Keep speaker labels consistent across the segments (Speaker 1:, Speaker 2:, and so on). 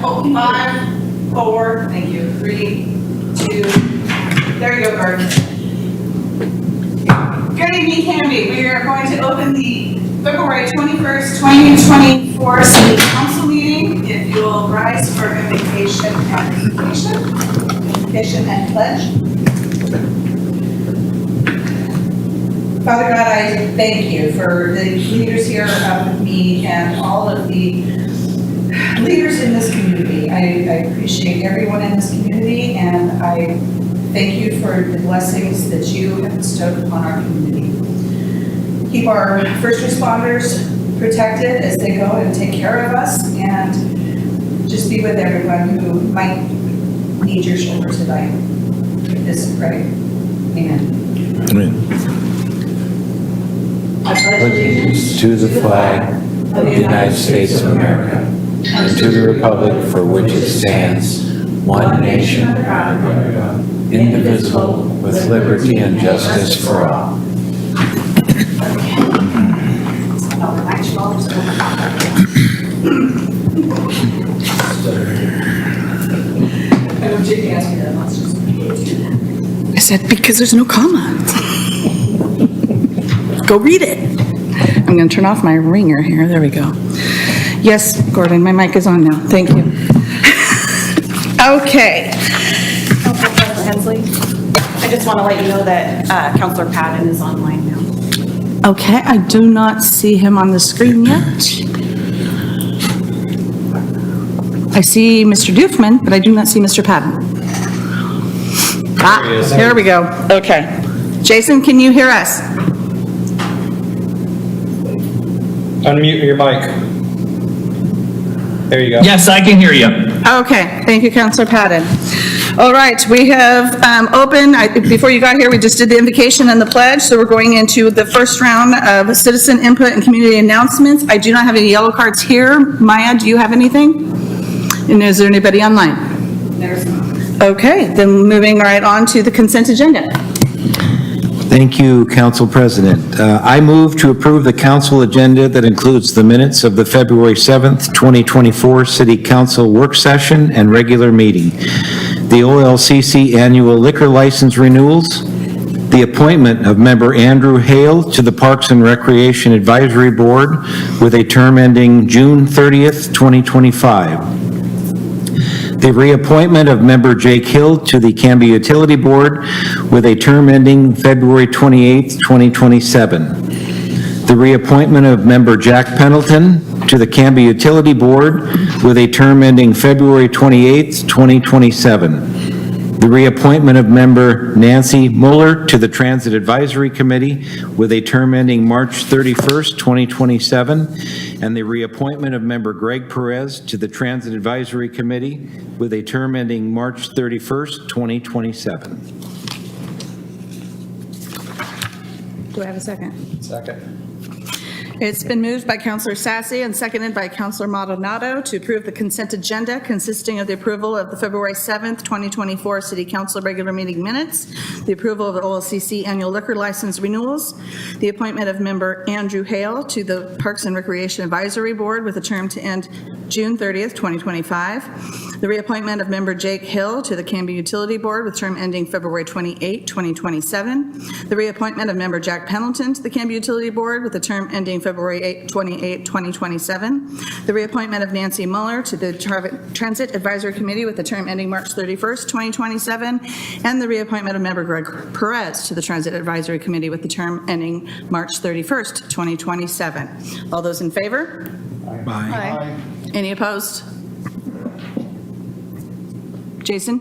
Speaker 1: 5, 4, thank you, 3, 2, there you go, Gordon. Good evening, Canby. We are going to open the February 21st, 2024 City Council meeting. If you will rise for invocation and pledge. Father God, I thank you for the leaders here with me and all of the leaders in this community. I appreciate everyone in this community, and I thank you for the blessings that you have bestowed upon our community. Keep our first responders protected as they go and take care of us, and just be with everyone who might need your shoulder tonight. This and pray. Amen.
Speaker 2: Amen. I pledge allegiance to the flag of the United States of America and to the republic for which it stands, one nation, under God, indivisible, with liberty and justice for all.
Speaker 1: I said, because there's no comma. Go read it. I'm going to turn off my ringer here. There we go. Yes, Gordon, my mic is on now. Thank you. Okay.
Speaker 3: Councilor Hensley, I just want to let you know that Councilor Patton is online now.
Speaker 1: Okay, I do not see him on the screen yet. I see Mr. Doofman, but I do not see Mr. Patton. There we go. Okay. Jason, can you hear us?
Speaker 4: Unmute your mic. There you go.
Speaker 5: Yes, I can hear you.
Speaker 1: Okay, thank you, Councilor Patton. All right, we have before you got here, we just did the invocation and the pledge, so we're going into the first round of citizen input and community announcements. I do not have any yellow cards here. Maya, do you have anything? And is there anybody online? There's not. Okay, then moving right on to the consent agenda.
Speaker 2: Thank you, Council President. I move to approve the council agenda that includes the minutes of the February 7th, 2024 City Council work session and regular meeting, the OLCC annual liquor license renewals, the appointment of member Andrew Hale to the Parks and Recreation Advisory Board with a term ending June 30th, 2025. The reappointment of member Jake Hill to the Canby Utility Board with a term ending February 28, 2027. The reappointment of member Jack Pendleton to the Canby Utility Board with a term ending February 28, 2027. The reappointment of member Nancy Mueller to the Transit Advisory Committee with a term ending March 31st, 2027, and the reappointment of member Greg Perez to the Transit Advisory Committee with a term ending March 31st, 2027.
Speaker 1: Do I have a second?
Speaker 4: Second.
Speaker 1: It's been moved by Councilor Sassy and seconded by Councilor Maldonado to approve the consent agenda consisting of the approval of the February 7th, 2024 City Council regular meeting minutes, the approval of the OLCC annual liquor license renewals, the appointment of member Andrew Hale to the Parks and Recreation Advisory Board with a term to end June 30th, 2025, the reappointment of member Jake Hill to the Canby Utility Board with term ending February 28, 2027, the reappointment of member Jack Pendleton to the Canby Utility Board with a term ending February 28, 2027, the reappointment of Nancy Mueller to the Transit Advisory Committee with the term ending March 31st, 2027, and the reappointment of member Greg Perez to the Transit Advisory Committee with the term ending March 31st, 2027. All those in favor? Aye. Any opposed? Jason?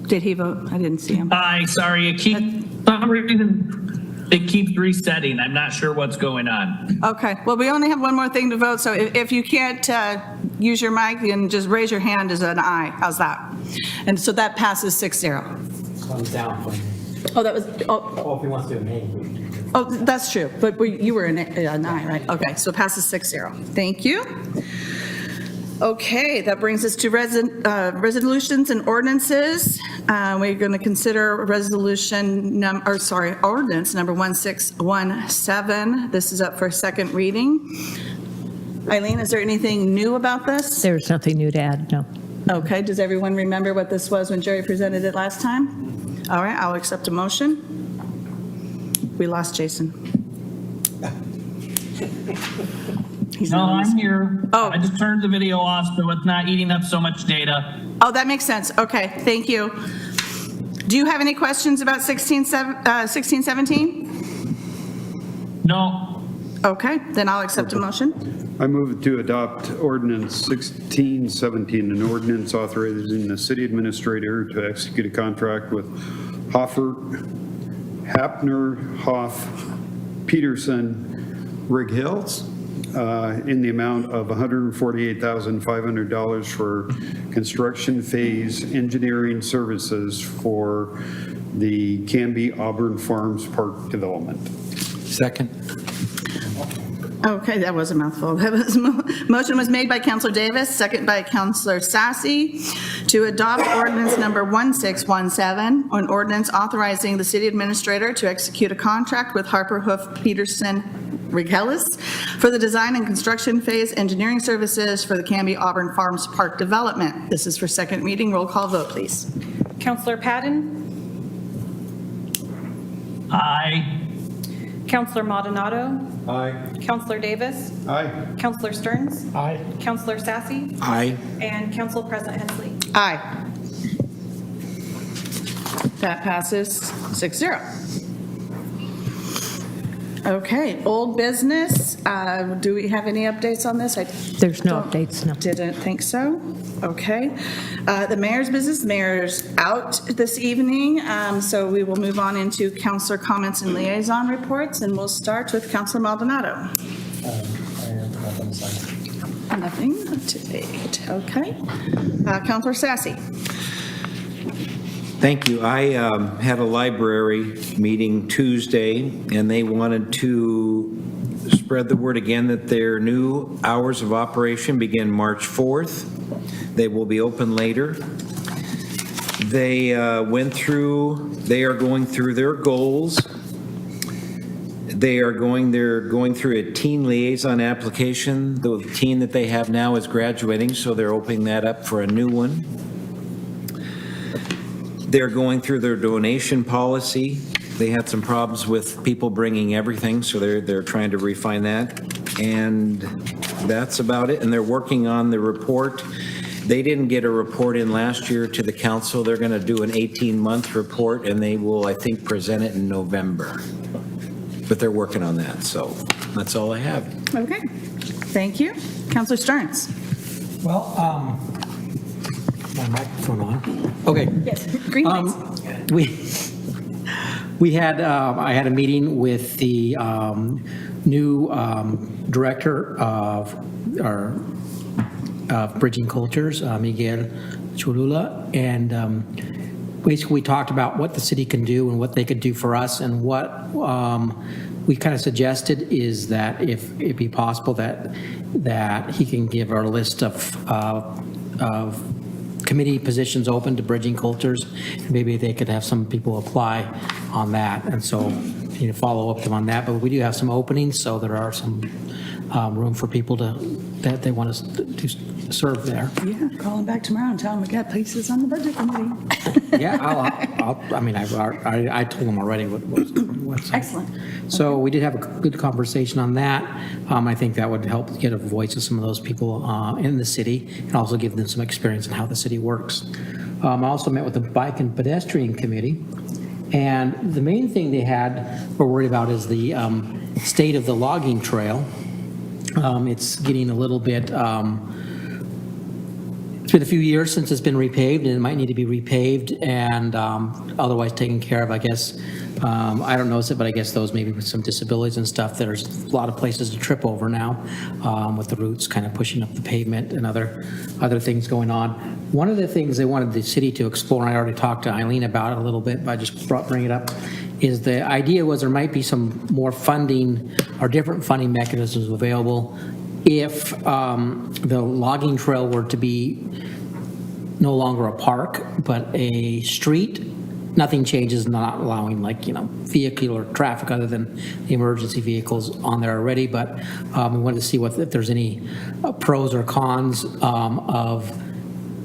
Speaker 1: Did he vote? I didn't see him.
Speaker 5: Aye, sorry, some reason it keeps resetting. I'm not sure what's going on.
Speaker 1: Okay, well, we only have one more thing to vote, so if you can't use your mic, then just raise your hand as an aye. How's that? And so that passes 6-0.
Speaker 6: Thumbs down for me.
Speaker 1: Oh, that was,
Speaker 6: Oh, if he wants to do a nay.
Speaker 1: oh, that's true, but you were an aye, right? Okay, so it passes 6-0. Thank you. Okay, that brings us to resolutions and ordinances. We're going to consider ordinance number 1617. This is up for second reading. Eileen, is there anything new about this?
Speaker 7: There's nothing new to add, no.
Speaker 1: Okay, does everyone remember what this was when Jerry presented it last time? All right, I'll accept a motion. We lost Jason. He's
Speaker 5: No,
Speaker 1: not on
Speaker 5: I'm here.
Speaker 1: Oh.
Speaker 5: I just turned the video off so it's not eating up so much data.
Speaker 1: Oh, that makes sense. Okay, thank you. Do you have any questions about 1617?
Speaker 5: No,
Speaker 1: Okay, then I'll accept a motion.
Speaker 8: I move to adopt ordinance 1617, an ordinance authorizing the city administrator to execute a contract with Hapner, Hoff, Peterson, Rig Hills in the amount of $148,500 for construction phase engineering services for the Canby Auburn Farms Park development.
Speaker 2: Second.
Speaker 1: Okay, that was a mouthful. That was, motion was made by Counselor Davis, second by Counselor Sassy, to adopt ordinance number 1617, an ordinance authorizing the city administrator to execute a contract with Harper Hoof Peterson Rigelis for the design and construction phase engineering services for the Canby Auburn Farms Park development. This is for second reading. Roll call vote, please.
Speaker 3: Counselor Patton?
Speaker 5: aye.
Speaker 3: Counselor Maldonado?
Speaker 4: Aye.
Speaker 3: Counselor Davis?
Speaker 8: Aye.
Speaker 3: Counselor Stearns?
Speaker 6: Aye.
Speaker 3: Counselor Sassy?
Speaker 2: Aye.
Speaker 3: And Council President Hensley.
Speaker 1: Aye. That passes 6-0. Okay, old business. Do we have any updates on this?
Speaker 7: There's no
Speaker 1: Don't-
Speaker 7: updates, no.
Speaker 1: Didn't think so. Okay. The mayor's business, the mayor's out this evening, so we will move on into counselor comments and liaison reports, and we'll start with Counselor Maldonado.
Speaker 6: I have nothing to say.
Speaker 1: Nothing to date. Okay. Counselor Sassy.
Speaker 2: Thank you. I had a library meeting Tuesday, and they wanted to spread the word again that their new hours of operation begin March 4th. They will be open later. They are going through their goals. They're going through a teen liaison application. The teen that they have now is graduating, so they're opening that up for a new one. They're going through their donation policy. They had some problems with people bringing everything, so they're trying to refine that. And that's about it. And they're working on the report. They didn't get a report in last year to the council. They're going to do an 18-month report, and they will, I think, present it in November. But they're working on that, so that's all I have.
Speaker 1: Okay. Thank you. Counselor Stearns.
Speaker 6: Well, my microphone on. Okay.
Speaker 1: Yes. Green lights.
Speaker 6: We had, I had a meeting with the new director of our Bridging Cultures, Miguel Cholula, and basically we talked about what the city can do and what they could do for us, and what we kind of suggested is that if it be possible that he can give our list of committee positions open to Bridging Cultures, and maybe they could have some people apply on that, and so you know, follow up on that. But we do have some openings, so there are some room for people that they want us to serve there.
Speaker 1: Yeah, call him back tomorrow and tell him we got places on the budget committee.
Speaker 6: Yeah, I told them already what's
Speaker 1: Excellent.
Speaker 6: So we did have a good conversation on that. I think that would help get a voice of some of those people in the city, and also give them some experience in how the city works. I also met with the Bike and Pedestrian Committee, and the main thing they were worried about is the state of the logging trail. It's getting a little bit, it's been a few years since it's been repaved, and it might need to be repaved and otherwise taken care of, I guess. I don't notice it, but I guess those maybe with some disabilities and stuff, there's a lot of places to trip over now with the roots kind of pushing up the pavement and other things going on. One of the things they wanted the city to explore, and I already talked to Eileen about it a little bit, but I just bring it up, is the idea was there might be some more funding or different funding mechanisms available if the logging trail were to be no longer a park, but a street nothing changes, not allowing like, vehicular traffic other than the emergency vehicles on there already, but we wanted to see if there's any pros or cons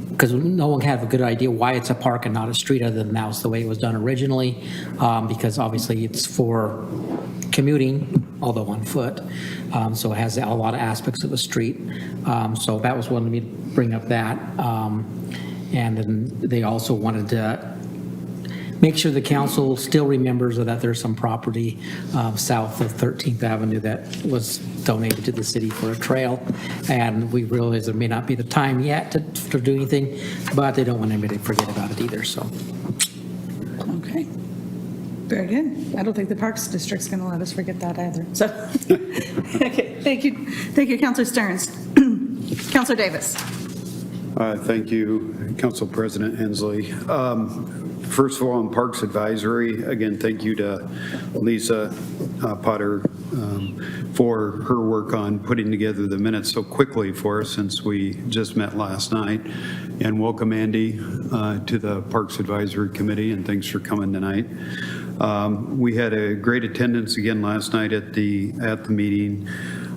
Speaker 6: because no one had a good idea why it's a park and not a street other than that was the way it was done originally, because obviously it's for commuting, although on foot, so it has a lot of aspects of a street. So that was one of me to bring up that. And then they also wanted to make sure the council still remembers that there's some property south of 13th Avenue that was donated to the city for a trail. And we realize there may not be the time yet to do anything, but they don't want anybody to forget about it either, so.
Speaker 1: Okay. Very good. I don't think the Parks District's going to let us forget that either. So, okay, thank you. Thank you, Counselor Stearns. Counselor Davis.
Speaker 8: Thank you, Council President Hensley. First of all, on Parks Advisory, again, thank you to Lisa Potter for her work on putting together the minutes so quickly for us since we just met last night. And welcome, Andy, to the Parks Advisory Committee, and thanks for coming tonight. We had a great attendance again last night at the meeting.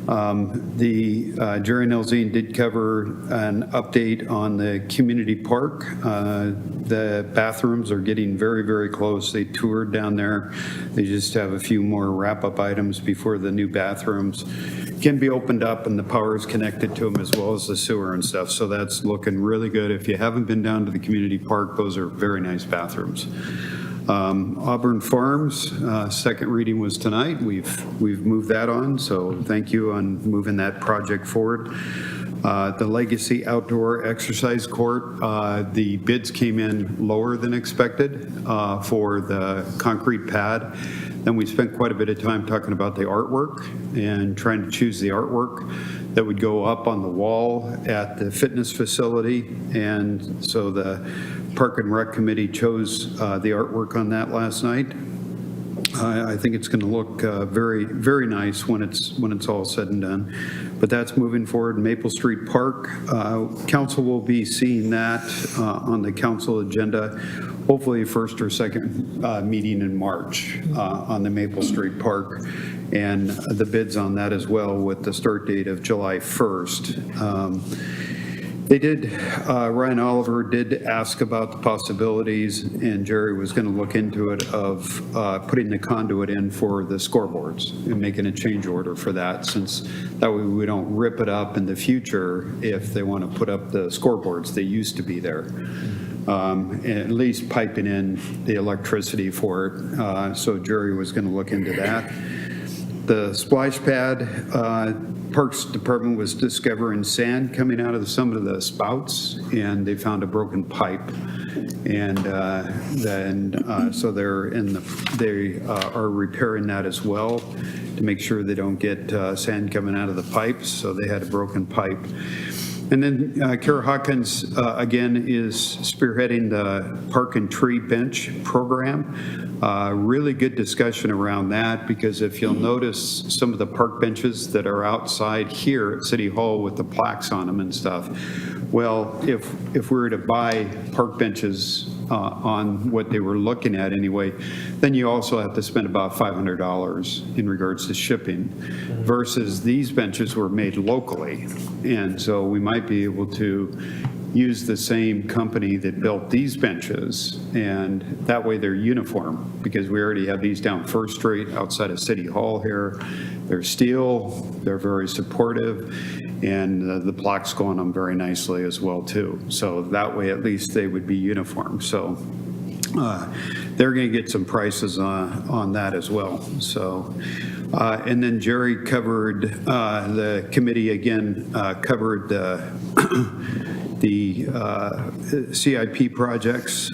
Speaker 8: Jerry Nelzine did cover an update on the community park. The bathrooms are getting very, very close. They toured down there. They just have a few more wrap-up items before the new bathrooms can be opened up and the power is connected to them as well as the sewer and stuff. So that's looking really good. If you haven't been down to the community park, those are very nice bathrooms. Auburn Farms, second reading was tonight. We've moved that on, so thank you on moving that project forward. The Legacy Outdoor Exercise Court, the bids came in lower than expected for the concrete pad. Then we spent quite a bit of time talking about the artwork and trying to choose the artwork that would go up on the wall at the fitness facility. And so the Park and Rec Committee chose the artwork on that last night. I think it's going to look very, very nice when it's all said and done. But that's moving forward. Maple Street Park, council will be seeing that on the council agenda, hopefully first or second meeting in March on the Maple Street Park, and the bids on that as well with the start date of July 1st. They did, Ryan Oliver did ask about the possibilities, and Jerry was going to look into it, of putting the conduit in for the scoreboards and making a change order for that, since that way we don't rip it up in the future if they want to put up the scoreboards that used to be there. And at least piping in the electricity for it. So Jerry was going to look into that. The splash pad, Parks Department was discovering sand coming out of some of the spouts, and they found a broken pipe. And so they are repairing that as well to make sure they don't get sand coming out of the pipes. So they had a broken pipe. And then Kara Hawkins, again, is spearheading the Park and Tree Bench program. Really good discussion around that, because if you'll notice some of the park benches that are outside here at City Hall with the plaques on them and stuff, well, if we were to buy park benches on what they were looking at anyway, then you also have to spend about $500 in regards to shipping, versus these benches were made locally. And so we might be able to use the same company that built these benches, and that way they're uniform, because we already have these down First Street outside of City Hall here. They're steel, they're very supportive, and the plaques go on them very nicely as well too. So that way at least they would be uniform. So they're going to get some prices on that as well. So and then Jerry covered, the committee again covered the CIP projects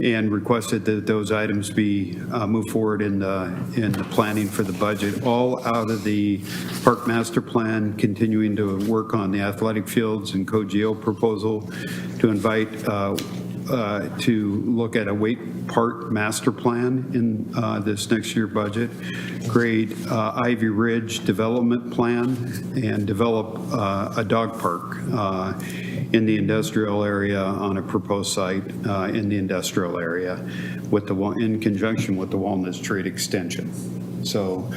Speaker 8: and requested that those items be moved forward in the planning for the budget, all out of the Park Master Plan, continuing to work on the athletic fields and co-geo proposal to invite to look at a Wait Park Master Plan in this next year budget, create Ivy Ridge Development Plan, and develop a dog park in the industrial area on a proposed site in the industrial area in conjunction with the Walnut Street extension. So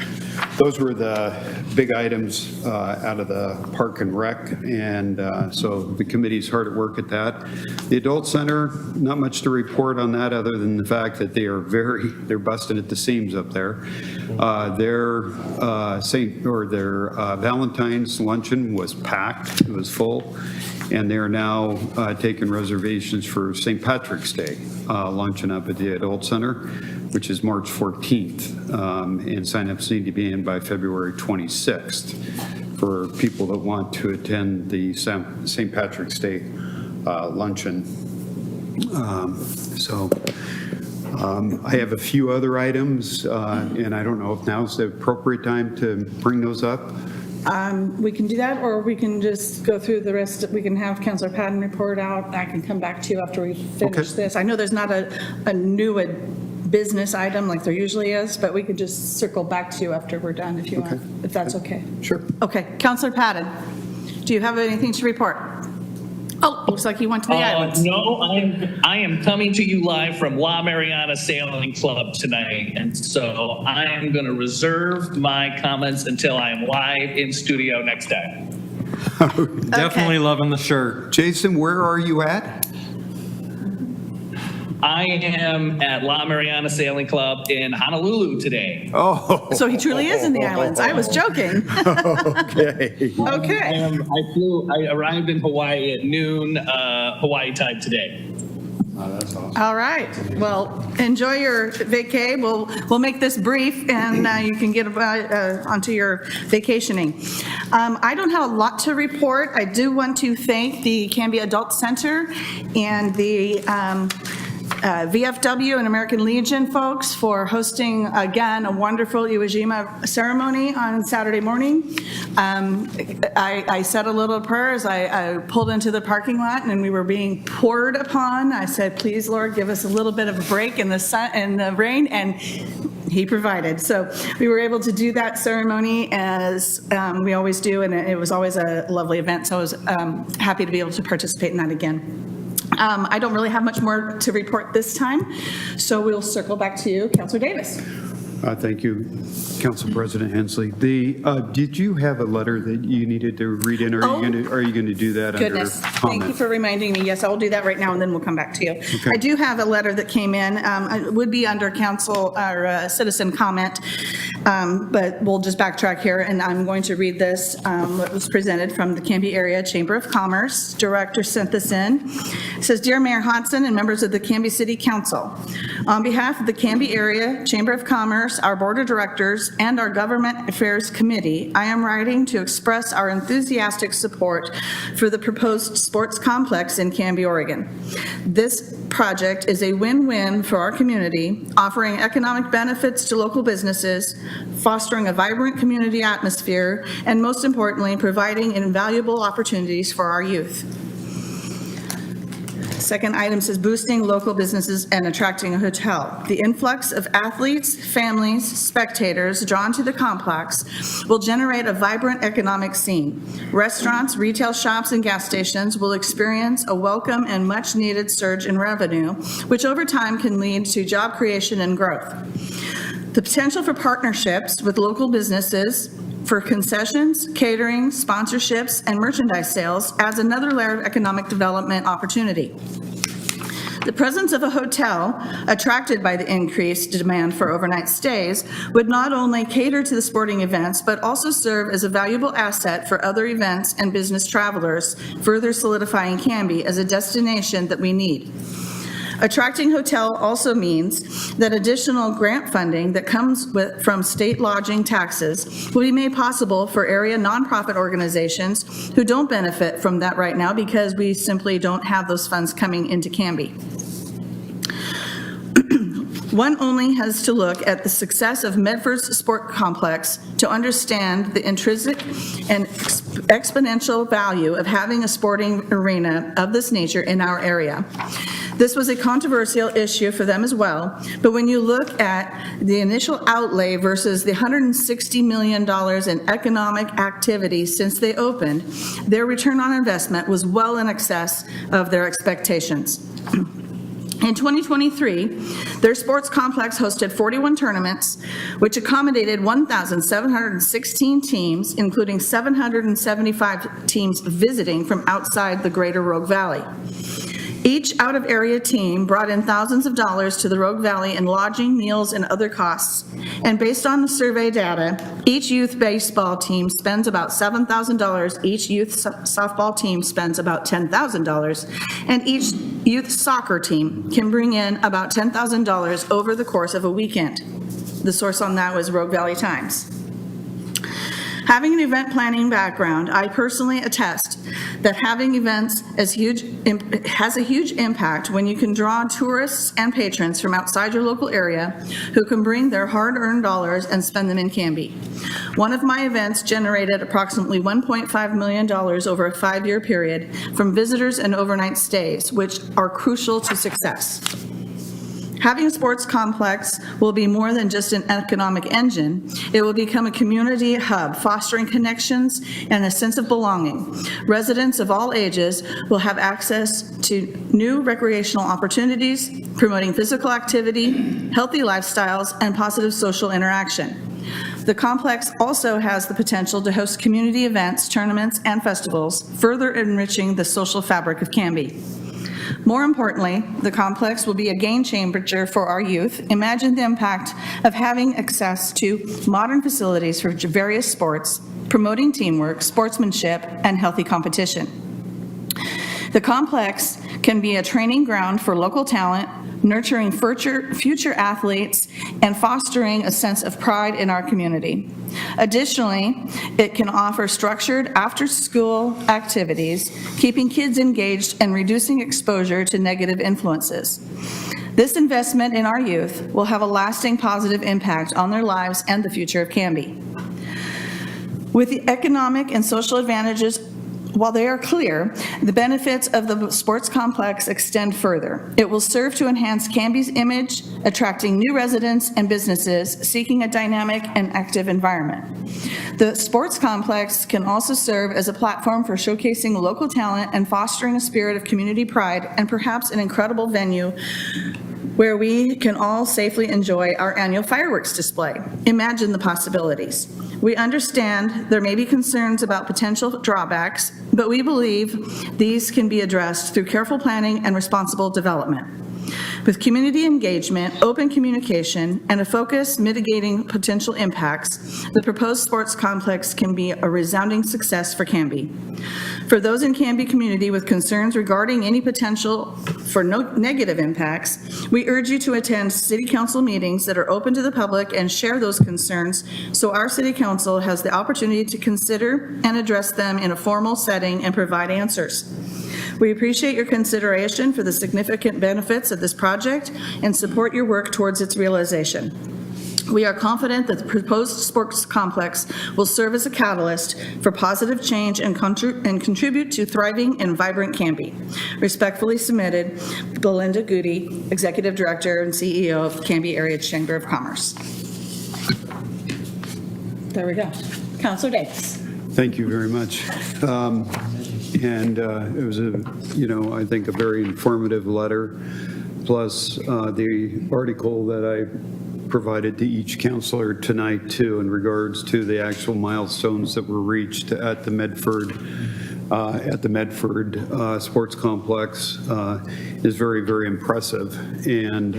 Speaker 8: those were the big items out of the Park and Rec, and so the committee's hard at work at that. The Adult Center, not much to report on that other than the fact that they're busting at the seams up there. Their Valentine's luncheon was packed, it was full, and they're now taking reservations for St. Patrick's Day luncheon up at the Adult Center, which is March 14th, and signups need to be in by February 26th for people that want to attend the St. Patrick's Day luncheon. I have a few other items, and I don't know if now's the appropriate time to bring those up.
Speaker 1: We can do that, or we can just go through the rest. We can have Councilor Patton report out. I can come back to you after we finish
Speaker 8: Okay.
Speaker 1: this. I know there's not a new business item like there usually is, but we could just circle back to you after we're done if you want, if that's okay.
Speaker 8: Sure.
Speaker 1: Okay, Councilor Patton, do you have anything to report? Oh, looks like you went to the islands.
Speaker 5: No, I am coming to you live from La Mariana Sailing Club tonight, and so I am going to reserve my comments until I am live in studio next time.
Speaker 4: Definitely loving the shirt.
Speaker 8: Jason, where are you at?
Speaker 5: I am at La Mariana Sailing Club in Honolulu today.
Speaker 8: Oh,
Speaker 1: So he truly is in the islands. I was joking.
Speaker 8: okay.
Speaker 1: Okay.
Speaker 5: I arrived in Hawaii at noon Hawaii time today.
Speaker 8: That's awesome.
Speaker 1: All right. Well, enjoy your vacay. We'll make this brief, and you can get onto your vacationing. I don't have a lot to report. I do want to thank the Canby Adult Center and the VFW and American Legion folks for hosting, again, a wonderful Iwo Jima ceremony on Saturday morning. I said a little prayer as I pulled into the parking lot and we were being poured upon. I said, please, Lord, give us a little bit of a break in the sun and the rain, and He provided. So we were able to do that ceremony as we always do, and it was always a lovely event, so I was happy to be able to participate in that again. I don't really have much more to report this time, so we'll circle back to you, Councilor Davis.
Speaker 8: Thank you, Council President Hensley. Did you have a letter that you needed to read in, or are you going to do that
Speaker 1: Goodness,
Speaker 8: under
Speaker 1: thank
Speaker 8: comment?
Speaker 1: you for reminding me. Yes, I will do that right now, and then we'll come back to you. I do have a letter that came in. It would be under council or citizen comment, but we'll just backtrack here, and I'm going to read this. What was presented from the Canby Area Chamber of Commerce. Director sent this in. It says, Dear Mayor Hodson and members of the Canby City Council, on behalf of the Canby Area Chamber of Commerce, our Board of Directors, and our Government Affairs Committee, I am writing to express our enthusiastic support for the proposed sports complex in Canby, Oregon. This project is a win-win for our community, offering economic benefits to local businesses, fostering a vibrant community atmosphere, and most importantly, providing invaluable opportunities for our youth. Second item says boosting local businesses and attracting a hotel. The influx of athletes, families, spectators drawn to the complex will generate a vibrant economic scene. Restaurants, retail shops, and gas stations will experience a welcome and much-needed surge in revenue, which over time can lead to job creation and growth. The potential for partnerships with local businesses for concessions, catering, sponsorships, and merchandise sales adds another layer of economic development opportunity. The presence of a hotel, attracted by the increased demand for overnight stays, would not only cater to the sporting events, but also serve as a valuable asset for other events and business travelers, further solidifying Canby as a destination that we need. Attracting hotel also means that additional grant funding that comes from state lodging taxes will be made possible for area nonprofit organizations who don't benefit from that right now because we simply don't have those funds coming into Canby. One only has to look at the success of Medford's sport complex to understand the intrinsic and exponential value of having a sporting arena of this nature in our area. This was a controversial issue for them as well, but when you look at the initial outlay versus the $160 million in economic activity since they opened, their return on investment was well in excess of their expectations. In 2023, their sports complex hosted 41 tournaments, which accommodated 1,716 teams, including 775 teams visiting from outside the greater Rogue Valley. Each out-of-area team brought in thousands of dollars to the Rogue Valley in lodging, meals, and other costs. And based on the survey data, each youth baseball team spends about $7,000, each youth softball team spends about $10,000, and each youth soccer team can bring in about $10,000 over the course of a weekend. The source on that was Rogue Valley Times. Having an event planning background, I personally attest that having events has a huge impact when you can draw tourists and patrons from outside your local area who can bring their hard-earned dollars and spend them in Canby. One of my events generated approximately $1.5 million over a 5-year period from visitors and overnight stays, which are crucial to success. Having a sports complex will be more than just an economic engine. It will become a community hub, fostering connections and a sense of belonging. Residents of all ages will have access to new recreational opportunities, promoting physical activity, healthy lifestyles, and positive social interaction. The complex also has the potential to host community events, tournaments, and festivals, further enriching the social fabric of Canby. More importantly, the complex will be a game changer for our youth. Imagine the impact of having access to modern facilities for various sports, promoting teamwork, sportsmanship, and healthy competition. The complex can be a training ground for local talent, nurturing future athletes, and fostering a sense of pride in our community. Additionally, it can offer structured after-school activities, keeping kids engaged and reducing exposure to negative influences. This investment in our youth will have a lasting positive impact on their lives and the future of Canby. With the economic and social advantages, while they are clear, the benefits of the sports complex extend further. It will serve to enhance Canby's image, attracting new residents and businesses seeking a dynamic and active environment. The sports complex can also serve as a platform for showcasing local talent and fostering a spirit of community pride, and perhaps an incredible venue where we can all safely enjoy our annual fireworks display. Imagine the possibilities. We understand there may be concerns about potential drawbacks, but we believe these can be addressed through careful planning and responsible development. With community engagement, open communication, and a focus mitigating potential impacts, the proposed sports complex can be a resounding success for Canby. For those in Canby community with concerns regarding any potential for negative impacts, we urge you to attend city council meetings that are open to the public and share those concerns so our city council has the opportunity to consider and address them in a formal setting and provide answers. We appreciate your consideration for the significant benefits of this project and support your work towards its realization. We are confident that the proposed sports complex will serve as a catalyst for positive change and contribute to thriving and vibrant Canby. Respectfully submitted, Belinda Goody, Executive Director and CEO of Canby Area Chamber of Commerce. There we go. Councilor Davis.
Speaker 8: Thank you very much. And it was I think a very informative letter, plus the article that I provided to each counselor tonight too in regards to the actual milestones that were reached at the Medford Sports Complex is very, very impressive. And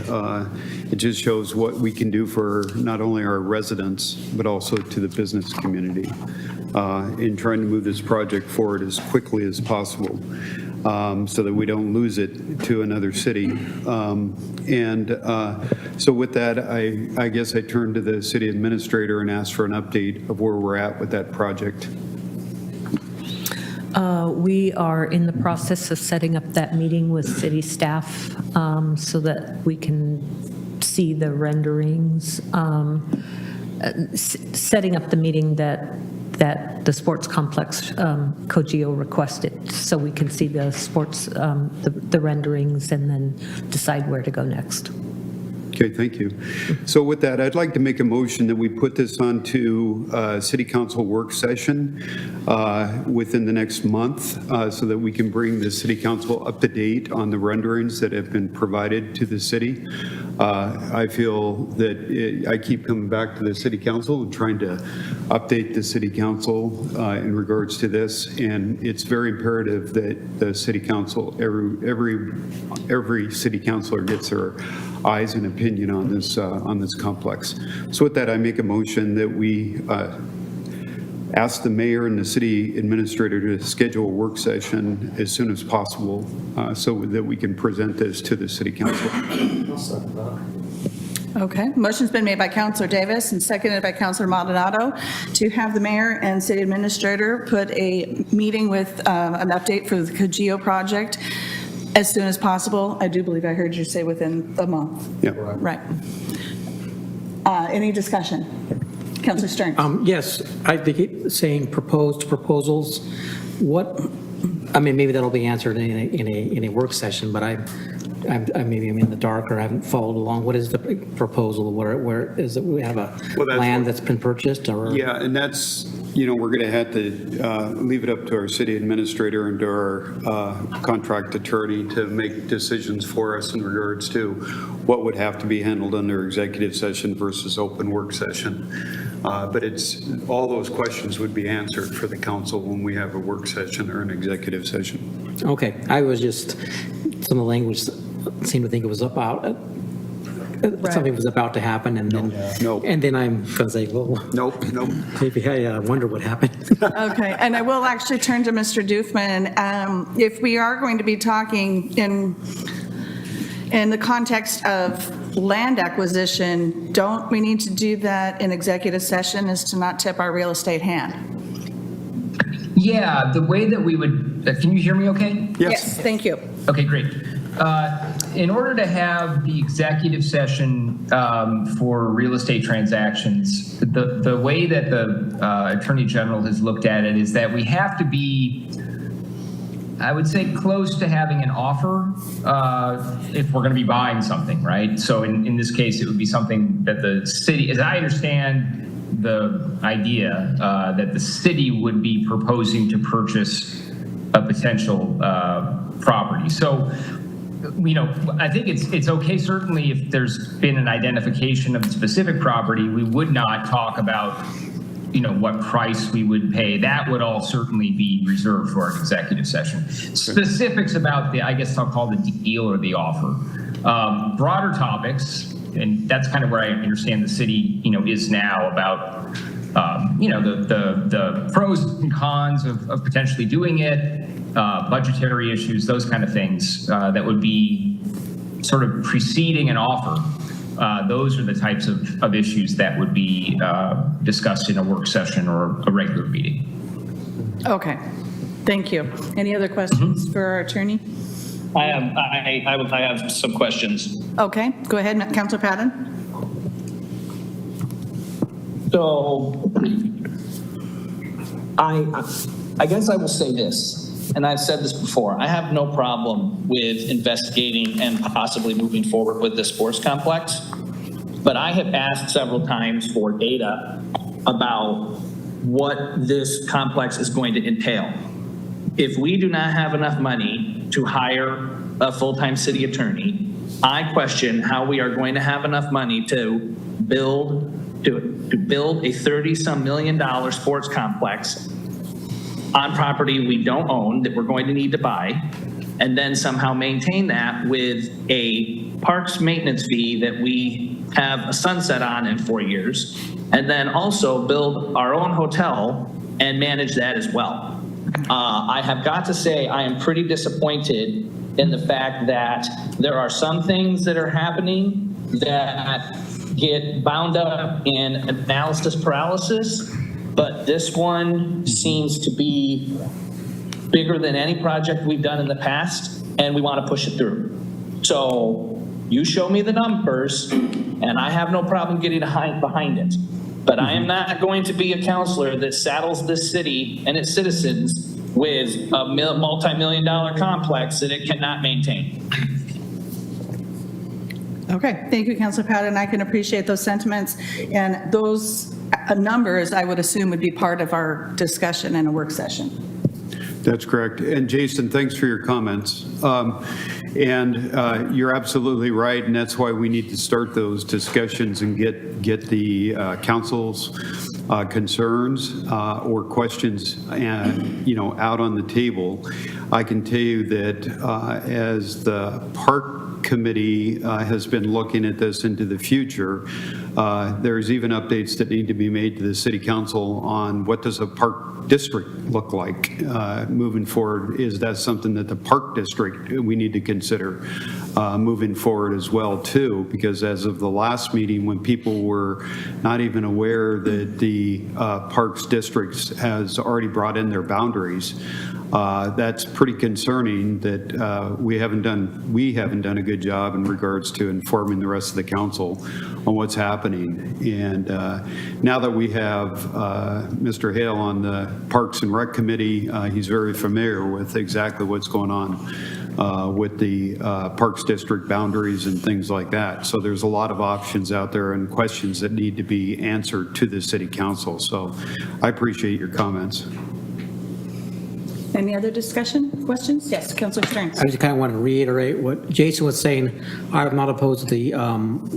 Speaker 8: it just shows what we can do for not only our residents, but also to the business community in trying to move this project forward as quickly as possible so that we don't lose it to another city. So with that, I guess I turn to the city administrator and ask for an update of where we're at with that project.
Speaker 7: We are in the process of setting up that meeting with city staff so that we can see the renderings, setting up the meeting that the sports complex Cogeo requested, so we can see the sports, the renderings, and then decide where to go next.
Speaker 8: Okay, thank you. So with that, I'd like to make a motion that we put this onto City Council work session within the next month so that we can bring the City Council up to date on the renderings that have been provided to the city. I feel that I keep coming back to the City Council and trying to update the City Council in regards to this, and it's very imperative that the City Council, every City Councilor gets their eyes and opinion on this complex. So with that, I make a motion that we ask the mayor and the city administrator to schedule a work session as soon as possible so that we can present this to the City Council.
Speaker 1: Okay, motion's been made by Counselor Davis and seconded by Counselor Maldonado to have the mayor and city administrator put a meeting with an update for the Cogeo project as soon as possible. I do believe I heard you say within a month.
Speaker 8: Yeah.
Speaker 1: Right. Any discussion? Counselor Stern?
Speaker 6: Yes, I keep saying proposed proposals. What, I mean, maybe that'll be answered in a work session, but maybe I'm in the dark or I haven't followed along. What is the proposal? Where is it? We have a land that's been purchased, or?
Speaker 8: Yeah, and that's, we're going to have to leave it up to our city administrator and to our contract attorney to make decisions for us in regards to what would have to be handled under executive session versus open work session. But all those questions would be answered for the council when we have a work session or an executive session.
Speaker 6: Okay, I was just, some of the language seemed to think it was about, something was about to happen, and then,
Speaker 8: No.
Speaker 6: and then I'm going to say, well,
Speaker 8: Nope.
Speaker 6: maybe I wonder what happened.
Speaker 1: Okay, and I will actually turn to Mr. Doofman. If we are going to be talking in the context of land acquisition, don't we need to do that in executive session as to not tip our real estate hand?
Speaker 9: Yeah, the way that we would, can you hear me okay?
Speaker 1: Yes, thank you.
Speaker 9: Okay, great. In order to have the executive session for real estate transactions, the way that the Attorney General has looked at it is that we have to be, I would say, close to having an offer if we're going to be buying something, right? So in this case, it would be something that the city, as I understand the idea, that the city would be proposing to purchase a potential property. So, I think it's okay, certainly if there's been an identification of the specific property, we would not talk about what price we would pay. That would all certainly be reserved for an executive session. Specifics about the, I guess I'll call the deal or the offer. Broader topics, and that's kind of where I understand the city, is now about, the pros and cons of potentially doing it, budgetary issues, those kind of things that would be sort of preceding an offer. Those are the types of issues that would be discussed in a work session or a regular meeting.
Speaker 1: Okay, thank you. Any other questions for our attorney?
Speaker 5: I have some questions.
Speaker 1: Okay, go ahead, Counselor Patton.
Speaker 10: So I guess I will say this, and I've said this before. I have no problem with investigating and possibly moving forward with the sports complex, but I have asked several times for data about what this complex is going to entail. If we do not have enough money to hire a full-time city attorney, I question how we are going to have enough money to build a $30-some million sports complex on property we don't own that we're going to need to buy, and then somehow maintain that with a parks maintenance fee that we have a sunset on in 4 years, and then also build our own hotel and manage that as well. I have got to say I am pretty disappointed in the fact that there are some things that are happening that get bound up in analysis paralysis, but this one seems to be bigger than any project we've done in the past, and we want to push it through. So you show me the numbers, and I have no problem getting behind it. But I am not going to be a counselor that saddles this city and its citizens with a multi-million-dollar complex that it cannot maintain.
Speaker 1: Okay, thank you, Councilor Patton. I can appreciate those sentiments, and those numbers, I would assume, would be part of our discussion in a work session.
Speaker 8: That's correct. And Jason, thanks for your comments. And you're absolutely right, and that's why we need to start those discussions and get the council's concerns or questions, out on the table. I can tell you that as the park committee has been looking at this into the future, there's even updates that need to be made to the city council on what does a park district look like moving forward. Is that something that the park district we need to consider moving forward as well too? Because as of the last meeting, when people were not even aware that the parks districts has already brought in their boundaries, that's pretty concerning that we haven't done a good job in regards to informing the rest of the council on what's happening. And now that we have Mr. Hale on the Parks and Rec Committee, he's very familiar with exactly what's going on with the Parks District boundaries and things like that. So there's a lot of options out there and questions that need to be answered to the city council. So I appreciate your comments.
Speaker 1: Any other discussion, questions? Yes, Councilor Stearns.
Speaker 6: I just kind of want to reiterate what Jason was saying. I'm not opposed to the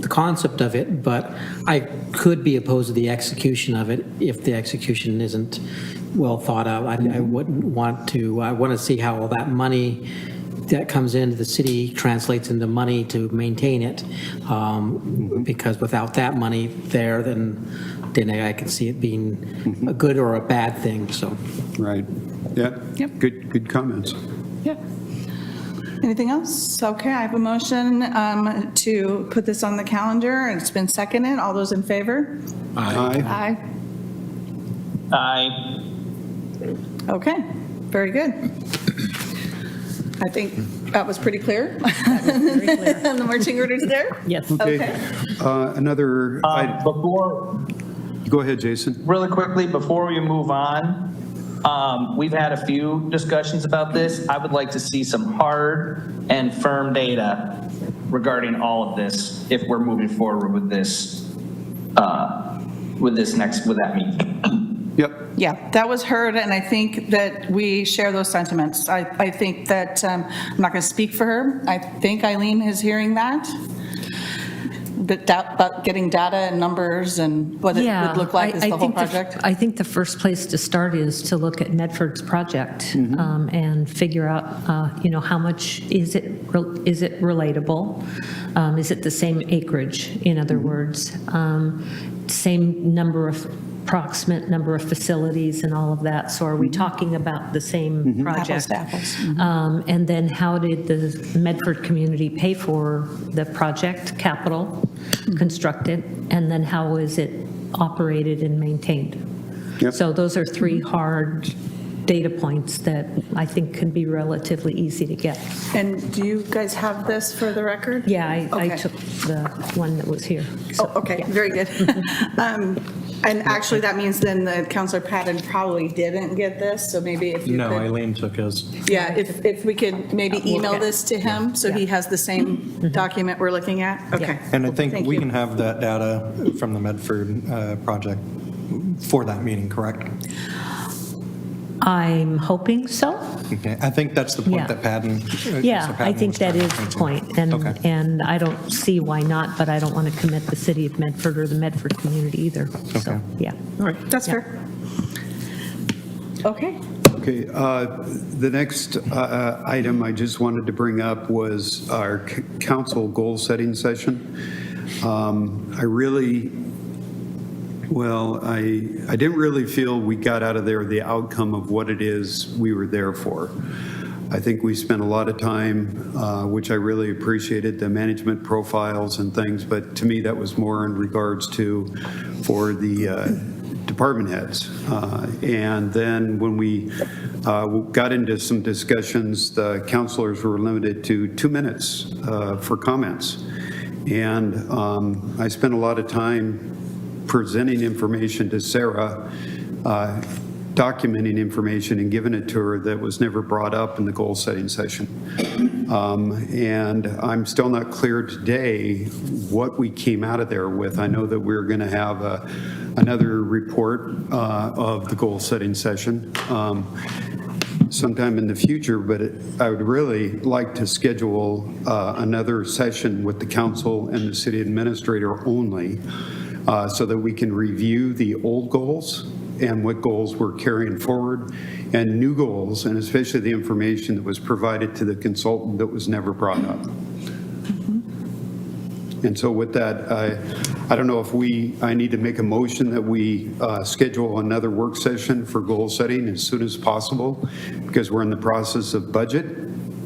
Speaker 6: concept of it, but I could be opposed to the execution of it if the execution isn't well thought out. I wouldn't want to. I want to see how all that money that comes into the city translates into money to maintain it, because without that money there, then I can see it being a good or a bad thing. So,
Speaker 8: right. Yeah.
Speaker 1: Yep.
Speaker 8: Good comments.
Speaker 1: Yeah. Anything else? Okay, I have a motion to put this on the calendar, and it's been seconded. All those in favor?
Speaker 8: Aye.
Speaker 1: Aye.
Speaker 10: I
Speaker 1: Okay, very good. I think that was pretty clear. The marching orders there?
Speaker 7: Yes.
Speaker 1: Okay.
Speaker 8: Another item.
Speaker 10: before
Speaker 8: Go ahead, Jason.
Speaker 10: really quickly before we move on, we've had a few discussions about this. I would like to see some hard and firm data regarding all of this if we're moving forward with this with that meeting.
Speaker 8: Yep.
Speaker 1: Yeah, that was heard, and I think that we share those sentiments. I think that, I'm not going to speak for her. I think Eileen is hearing that. About getting data and numbers and what it would look like as the whole project?
Speaker 7: I think the first place to start is to look at Medford's project and figure out, how much is it relatable? Is it the same acreage, in other words? Same approximate number of facilities and all of that. So are we talking about the same project?
Speaker 1: Apples to apples.
Speaker 7: And then how did the Medford community pay for the project, capital, constructed, and then how is it operated and maintained?
Speaker 8: Yep.
Speaker 7: So those are three hard data points that I think can be relatively easy to get.
Speaker 1: And do you guys have this for the record?
Speaker 7: Yeah, I
Speaker 1: Okay.
Speaker 7: took the one that was here. So,
Speaker 1: Oh, okay,
Speaker 7: yeah.
Speaker 1: very good. And actually, that means then that Councilor Patton probably didn't get this, so maybe if you
Speaker 4: No,
Speaker 1: could.
Speaker 4: Eileen took his.
Speaker 1: Yeah, if we could maybe email this to him, so he has the same document we're looking at? Okay.
Speaker 4: And I think
Speaker 1: Thank
Speaker 4: we
Speaker 1: you.
Speaker 4: can have that data from the Medford project for that meeting, correct?
Speaker 7: I'm hoping so.
Speaker 4: Okay, I think that's the
Speaker 7: Yeah.
Speaker 4: point that Patton.
Speaker 7: Yeah, I think that is the point.
Speaker 4: Okay.
Speaker 7: And I don't see why not, but I don't want to commit the city of Medford or the Medford community either. So,
Speaker 4: Okay.
Speaker 7: yeah.
Speaker 1: All right, that's fair. Okay.
Speaker 8: Okay, the next item I just wanted to bring up was our council goal-setting session. I didn't really feel we got out of there the outcome of what it is we were there for. I think we spent a lot of time, which I really appreciated, the management profiles and things, but to me that was more in regards to for the department heads. And then when we got into some discussions, the counselors were limited to 2 minutes for comments. And I spent a lot of time presenting information to Sarah, documenting information and giving it to her that was never brought up in the goal-setting session. And I'm still not clear today what we came out of there with. I know that we're going to have another report of the goal-setting session sometime in the future, but I would really like to schedule another session with the council and the city administrator only, so that we can review the old goals and what goals we're carrying forward and new goals, and especially the information that was provided to the consultant that was never brought up. And so with that, I don't know if I need to make a motion that we schedule another work session for goal setting as soon as possible, because we're in the process of budget,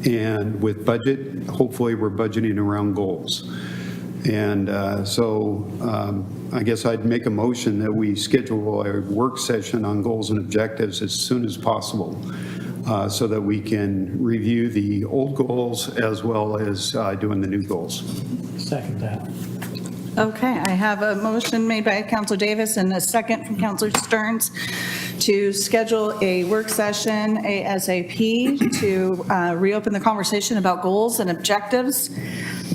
Speaker 8: and with budget, hopefully we're budgeting around goals. And so I guess I'd make a motion that we schedule a work session on goals and objectives as soon as possible, so that we can review the old goals as well as doing the new goals.
Speaker 6: Second that.
Speaker 1: Okay, I have a motion made by Counselor Davis and a second from Counselor Stearns to schedule a work session ASAP to reopen the conversation about goals and objectives.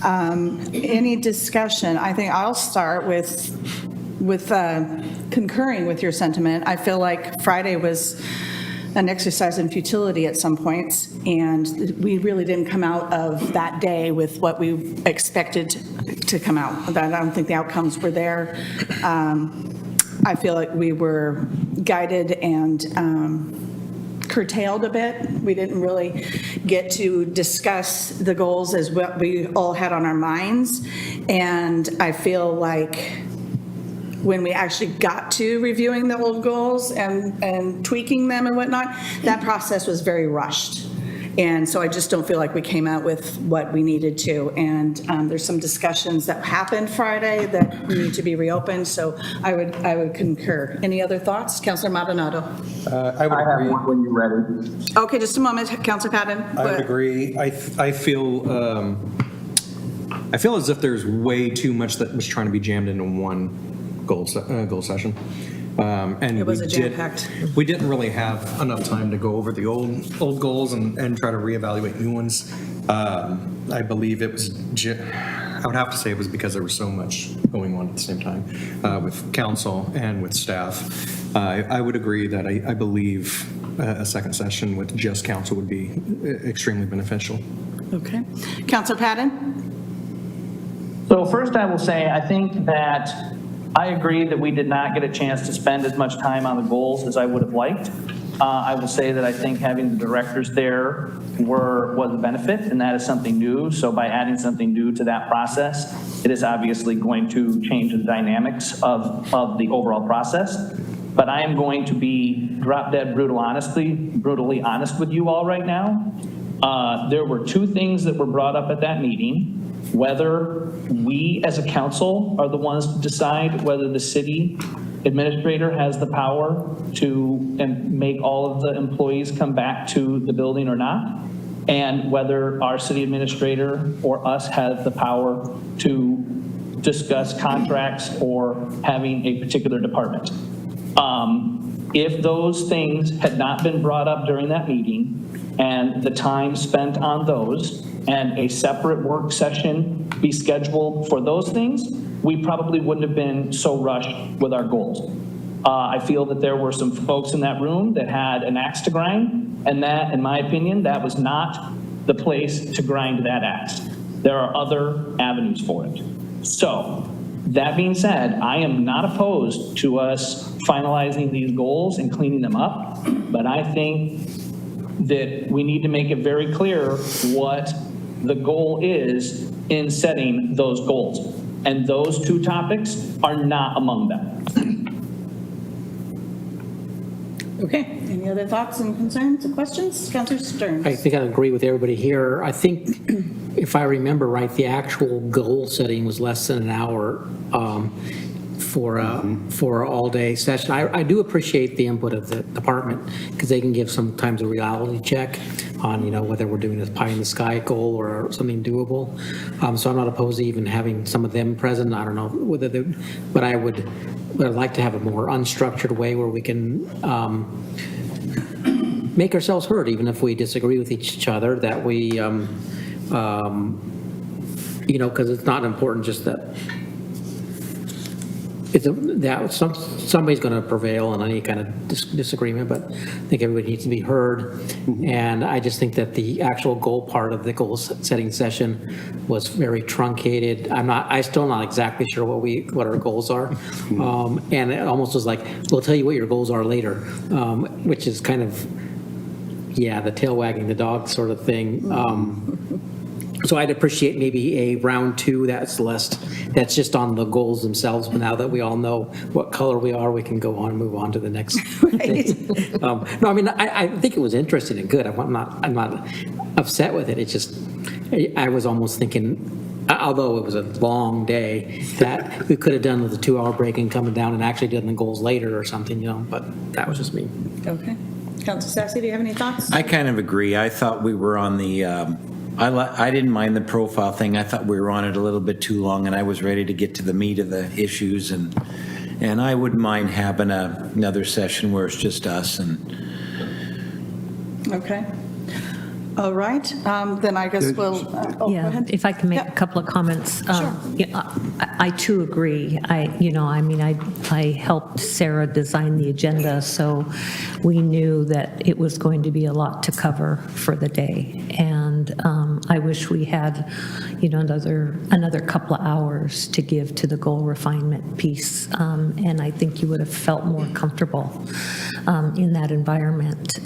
Speaker 1: Any discussion? I think I'll start with concurring with your sentiment. I feel like Friday was an exercise in futility at some points, and we really didn't come out of that day with what we expected to come out. I don't think the outcomes were there. I feel like we were guided and curtailed a bit. We didn't really get to discuss the goals as what we all had on our minds, and I feel like when we actually got to reviewing the old goals and tweaking them and whatnot, that process was very rushed. And so I just don't feel like we came out with what we needed to. And there's some discussions that happened Friday that need to be reopened. So I would concur. Any other thoughts? Councilor Maldonado.
Speaker 4: I would agree.
Speaker 9: one when you're ready.
Speaker 1: Okay, just a moment, Councilor Patton.
Speaker 4: I would agree. I feel as if there's way too much that was trying to be jammed into one goal session. And
Speaker 1: It was a jam-packed.
Speaker 4: We didn't really have enough time to go over the old goals and try to reevaluate new ones. I believe it was, I would have to say it was because there was so much going on at the same time with council and with staff. I would agree that I believe a second session with just council would be extremely beneficial.
Speaker 1: Okay. Councilor Patton?
Speaker 10: So first I will say, I think that I agree that we did not get a chance to spend as much time on the goals as I would have liked. I will say that I think having the directors there was a benefit, and that is something new. So by adding something new to that process, it is obviously going to change the dynamics of the overall process. But I am going to be drop dead brutally honest with you all right now. There were two things that were brought up at that meeting. Whether we as a council are the ones to decide whether the city administrator has the power to make all of the employees come back to the building or not, and whether our city administrator or us has the power to discuss contracts or having a particular department. If those things had not been brought up during that meeting and the time spent on those, and a separate work session be scheduled for those things, we probably wouldn't have been so rushed with our goals. I feel that there were some folks in that room that had an axe to grind, and that, in my opinion, that was not the place to grind that axe. There are other avenues for it. So, that being said, I am not opposed to us finalizing these goals and cleaning them up, but I think that we need to make it very clear what the goal is in setting those goals. And those two topics are not among them.
Speaker 1: Okay. Any other thoughts and concerns or questions? Councilor Stearns?
Speaker 6: I think I agree with everybody here. I think, if I remember right, the actual goal setting was less than an hour. for an all-day session. I do appreciate the input of the department, because they can give sometimes a reality check on, whether we're doing this pie-in-the-sky goal or something doable. So I'm not opposed to even having some of them present. I don't know whether they, but I'd like to have a more unstructured way where we can make ourselves heard, even if we disagree with each other, that we, because it's not important just that somebody's going to prevail on any kind of disagreement, but I think everybody needs to be heard. And I just think that the actual goal part of the goal setting session was very truncated. I'm still not exactly sure what our goals are. And it almost was like, we'll tell you what your goals are later, which is kind of, the tail wagging the dog sort of thing. So I'd appreciate maybe a round 2 that's just on the goals themselves. But now that we all know what color we are, we can go on and move on to the next thing. No, I mean, I think it was interesting and good. I'm not upset with it. It's just, I was almost thinking, although it was a long day, that we could have done with a 2-hour break and coming down and actually done the goals later or something, but that was just me.
Speaker 1: Okay. Councilor Sassy, do you have any thoughts?
Speaker 2: I kind of agree. I thought we were on the, I didn't mind the profile thing. I thought we were on it a little bit too long, and I was ready to get to the meat of the issues, and I wouldn't mind having another session where it's just us.
Speaker 1: Okay. All right. Then I guess we'll, go ahead.
Speaker 7: If I can make a couple of comments. I too agree. I helped Sarah design the agenda, so we knew that it was going to be a lot to cover for the day. And I wish we had, another couple of hours to give to the goal refinement piece. And I think you would have felt more comfortable in that environment.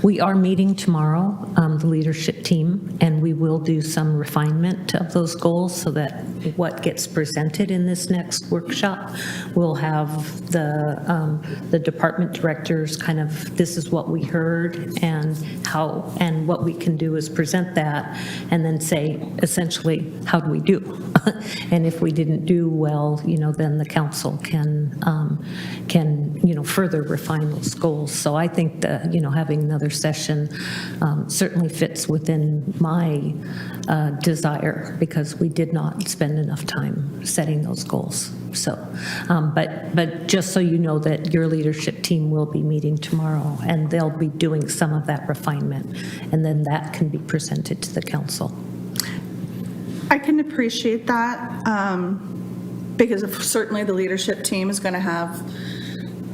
Speaker 7: We are meeting tomorrow, the leadership team, and we will do some refinement of those goals so that what gets presented in this next workshop will have the department directors kind of, this is what we heard and how, and what we can do is present that and then say, essentially, how do we do? And if we didn't do well, then the council can further refine those goals. So I think that, having another session certainly fits within my desire, because we did not spend enough time setting those goals. So, but just so you know that your leadership team will be meeting tomorrow, and they'll be doing some of that refinement, and then that can be presented to the council.
Speaker 1: I can appreciate that, because certainly the leadership team is going to have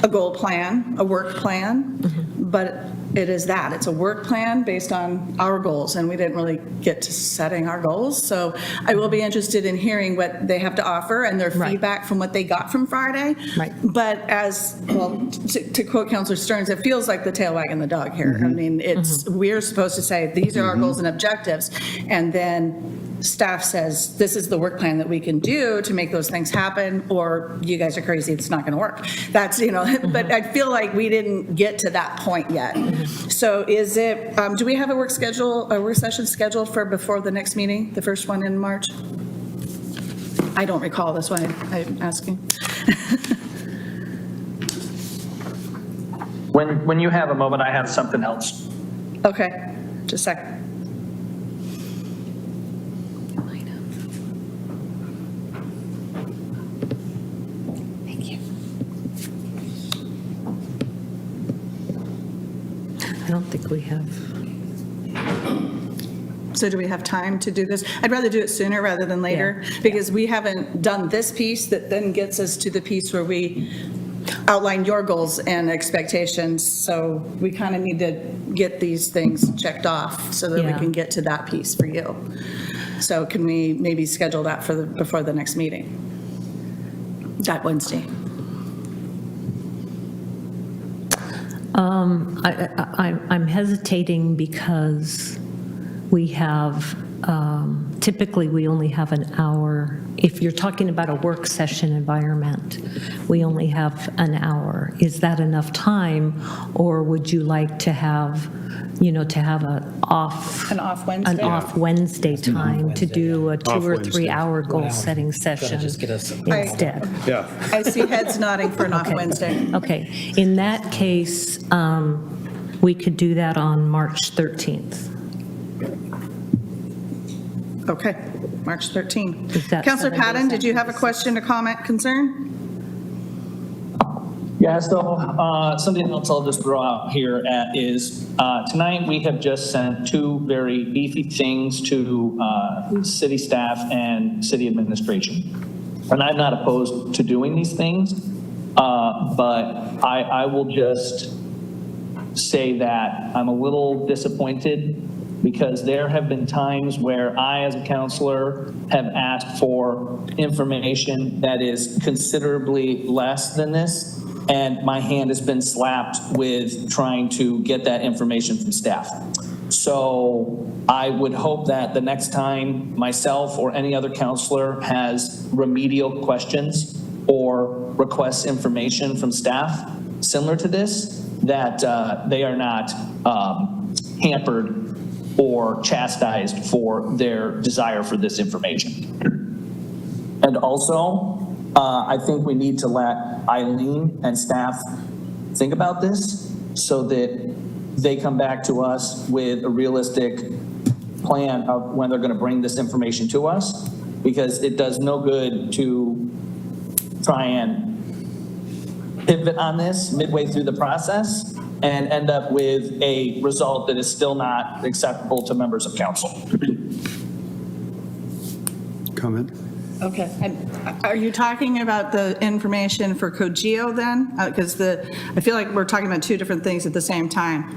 Speaker 1: a goal plan, a work plan, but it is that. It's a work plan based on our goals, and we didn't really get to setting our goals. So I will be interested in hearing what they have to offer and their feedback from what they got from Friday.
Speaker 7: Right.
Speaker 1: But to quote Councilor Stearns, it feels like the tail wagging the dog here. I mean, we're supposed to say, these are our goals and objectives, and then staff says, this is the work plan that we can do to make those things happen, or you guys are crazy, it's not going to work. That's, but I feel like we didn't get to that point yet. So is it, do we have a work session scheduled for before the next meeting, the first one in March? I don't recall, that's why I'm asking.
Speaker 10: When you have a moment, I have something else.
Speaker 1: Okay, just a second.
Speaker 7: I don't think we have.
Speaker 1: So do we have time to do this? I'd rather do it sooner rather than later, because we haven't done this piece that then gets us to the piece where we outline your goals and expectations. So we kind of need to get these things checked off so that we can get to that piece for you. So can we maybe schedule that for before the next meeting? That Wednesday.
Speaker 7: I'm hesitating because we have, typically we only have an hour if you're talking about a work session environment, we only have an hour. Is that enough time, or would you like to have, to have
Speaker 1: An off Wednesday?
Speaker 7: an off Wednesday time to do a 2 or 3 hour goal setting session
Speaker 6: just get us-
Speaker 7: instead?
Speaker 8: Yeah.
Speaker 1: I see heads nodding for an off Wednesday.
Speaker 7: Okay, in that case, we could do that on March 13th.
Speaker 1: Okay, March 13.
Speaker 7: Is that
Speaker 1: Counselor
Speaker 7: 7 days
Speaker 1: Patton, did you have a
Speaker 7: after?
Speaker 1: question, a comment, concern?
Speaker 10: Yeah, so something else I'll just throw out here is tonight we have just sent 2 very beefy things to city staff and city administration. And I'm not opposed to doing these things, but I will just say that I'm a little disappointed because there have been times where I, as a counselor, have asked for information that is considerably less than this, and my hand has been slapped with trying to get that information from staff. So I would hope that the next time myself or any other counselor has remedial questions or requests information from staff similar to this, that they are not hampered or chastised for their desire for this information. And also, I think we need to let Eileen and staff think about this so that they come back to us with a realistic plan of when they're going to bring this information to us, because it does no good to try and pivot on this midway through the process and end up with a result that is still not acceptable to members of council.
Speaker 8: Comment?
Speaker 1: Okay. And are you talking about the information for Cogeo then? Because I feel like we're talking about 2 different things at the same time.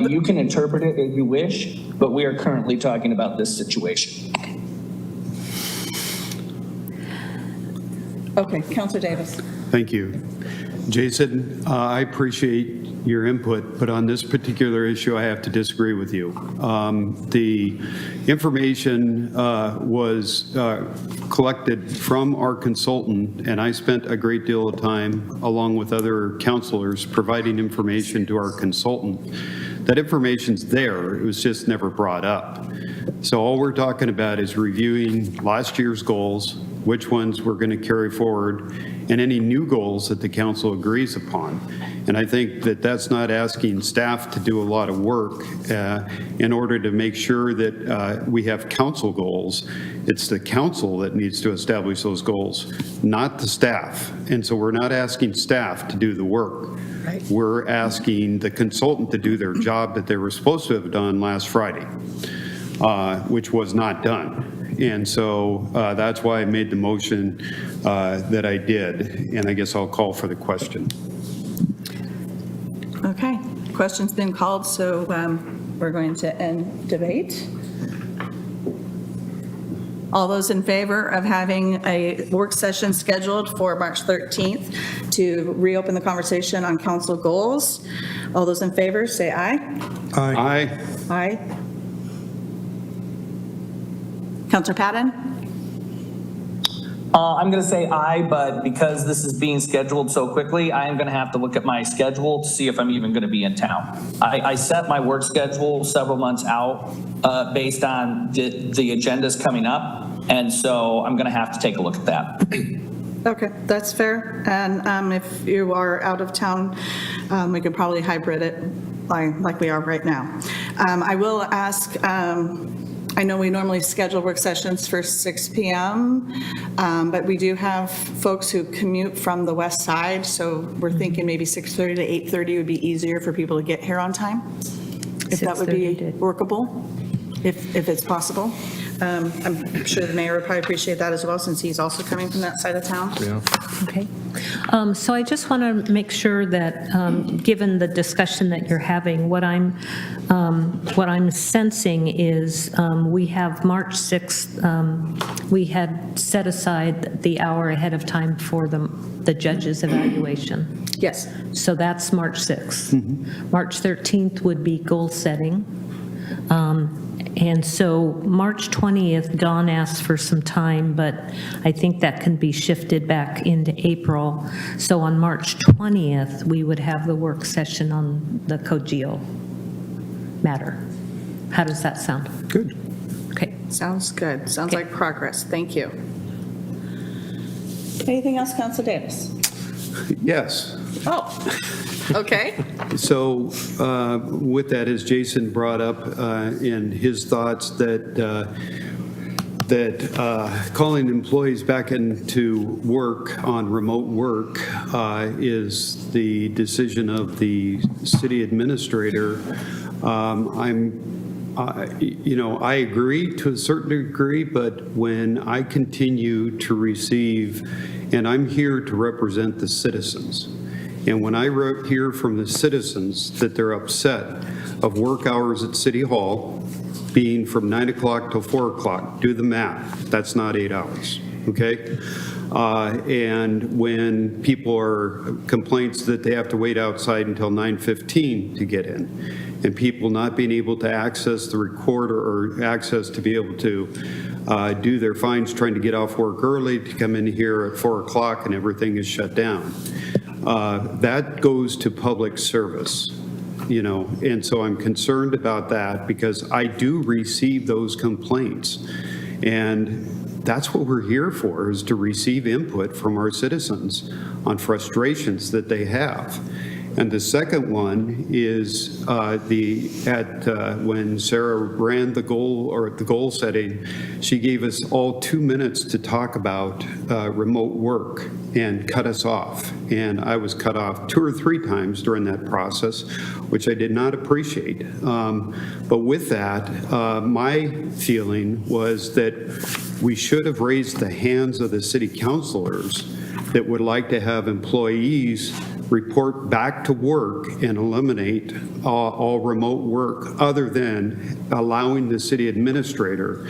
Speaker 10: You can interpret it as you wish, but we are currently talking about this situation.
Speaker 1: Okay, Counselor Davis.
Speaker 8: Thank you. Jason, I appreciate your input, but on this particular issue, I have to disagree with you. The information was collected from our consultant, and I spent a great deal of time, along with other counselors, providing information to our consultant. That information's there, it was just never brought up. So all we're talking about is reviewing last year's goals, which ones we're going to carry forward, and any new goals that the council agrees upon. And I think that that's not asking staff to do a lot of work in order to make sure that we have council goals. It's the council that needs to establish those goals, not the staff. And so we're not asking staff to do the work.
Speaker 1: Right.
Speaker 8: We're asking the consultant to do their job that they were supposed to have done last Friday, which was not done. And so that's why I made the motion that I did, and I guess I'll call for the question.
Speaker 1: Okay, question's been called, so we're going to end debate. All those in favor of having a work session scheduled for March 13th to reopen the conversation on council goals, all those in favor, say aye.
Speaker 8: Aye.
Speaker 1: Aye. Counselor Patton?
Speaker 10: I'm going to say aye, but because this is being scheduled so quickly, I am going to have to look at my schedule to see if I'm even going to be in town. I set my work schedule several months out based on the agendas coming up, and so I'm going to have to take a look at that.
Speaker 1: Okay, that's fair. And if you are out of town, we could probably hybrid it like we are right now. I will ask, I know we normally schedule work sessions for 6 p.m., but we do have folks who commute from the west side, so we're thinking maybe 6:30 to 8:30 would be easier for people to get here on time, if that would
Speaker 7: 6:30
Speaker 1: be
Speaker 7: did.
Speaker 1: workable, if it's possible. I'm sure the mayor would probably appreciate that as well, since he's also coming from that side of town.
Speaker 4: Yeah.
Speaker 7: Okay. So I just want to make sure that, given the discussion that you're having, what I'm sensing is we have March 6th, we had set aside the hour ahead of time for the judge's evaluation.
Speaker 1: Yes.
Speaker 7: So that's March 6th. March 13th would be goal setting. And so March 20th, Dawn asked for some time, but I think that can be shifted back into April. So on March 20th, we would have the work session on the COGEO matter. How does that sound?
Speaker 8: Good.
Speaker 7: Okay.
Speaker 1: Sounds good. Sounds
Speaker 7: Okay.
Speaker 1: like progress. Thank you. Anything else, Council Davis?
Speaker 8: Yes.
Speaker 1: Oh, okay.
Speaker 8: So with that, as Jason brought up in his thoughts, that calling employees back into work on remote work is the decision of the city administrator. I agree to a certain degree, but when I continue to receive, and I'm here to represent the citizens, and when I hear from the citizens that they're upset of work hours at City Hall being from 9 o'clock till 4 o'clock, do the math, that's not 8 hours, okay? And when people are complaints that they have to wait outside until 9:15 to get in, and people not being able to access the recorder or access to be able to do their fines, trying to get off work early to come in here at 4 o'clock and everything is shut down. That goes to public service, and so I'm concerned about that because I do receive those complaints. And that's what we're here for, is to receive input from our citizens on frustrations that they have. And the second one is when Sarah ran the goal setting, she gave us all 2 minutes to talk about remote work and cut us off. And I was cut off 2 or 3 times during that process, which I did not appreciate. But with that, my feeling was that we should have raised the hands of the city councilors that would like to have employees report back to work and eliminate all remote work, other than allowing the city administrator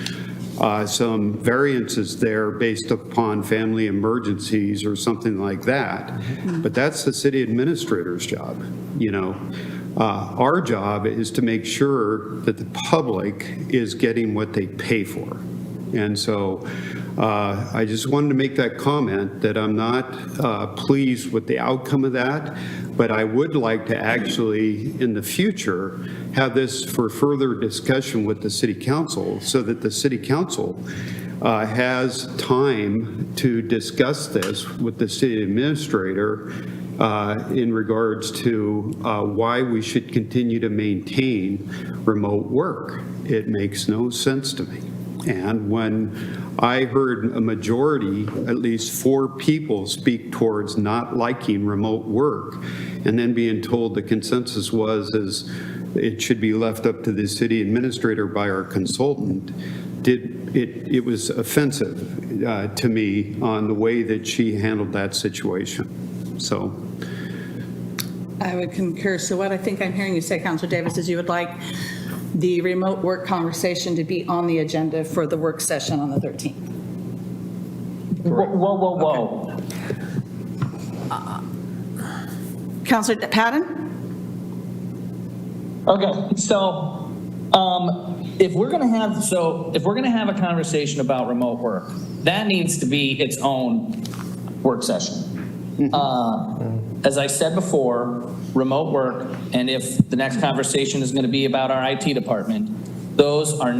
Speaker 8: some variances there based upon family emergencies or something like that. But that's the city administrator's job, Our job is to make sure that the public is getting what they pay for. And so I just wanted to make that comment that I'm not pleased with the outcome of that, but I would like to actually, in the future, have this for further discussion with the city council so that the city council has time to discuss this with the city administrator in regards to why we should continue to maintain remote work. It makes no sense to me. And when I heard a majority, at least 4 people, speak towards not liking remote work, and then being told the consensus was it should be left up to the city administrator by our consultant, it was offensive to me on the way that she handled that situation. So
Speaker 1: I would concur. So what I think I'm hearing you say, Councilor Davis, is you would like the remote work conversation to be on the agenda for the work session on the 13th.
Speaker 10: Whoa.
Speaker 1: Councilor Patton?
Speaker 10: Okay, so if we're going to have a conversation about remote work, that needs to be its own work session. As I said before, remote work, and if the next conversation is going to be about our IT department, those are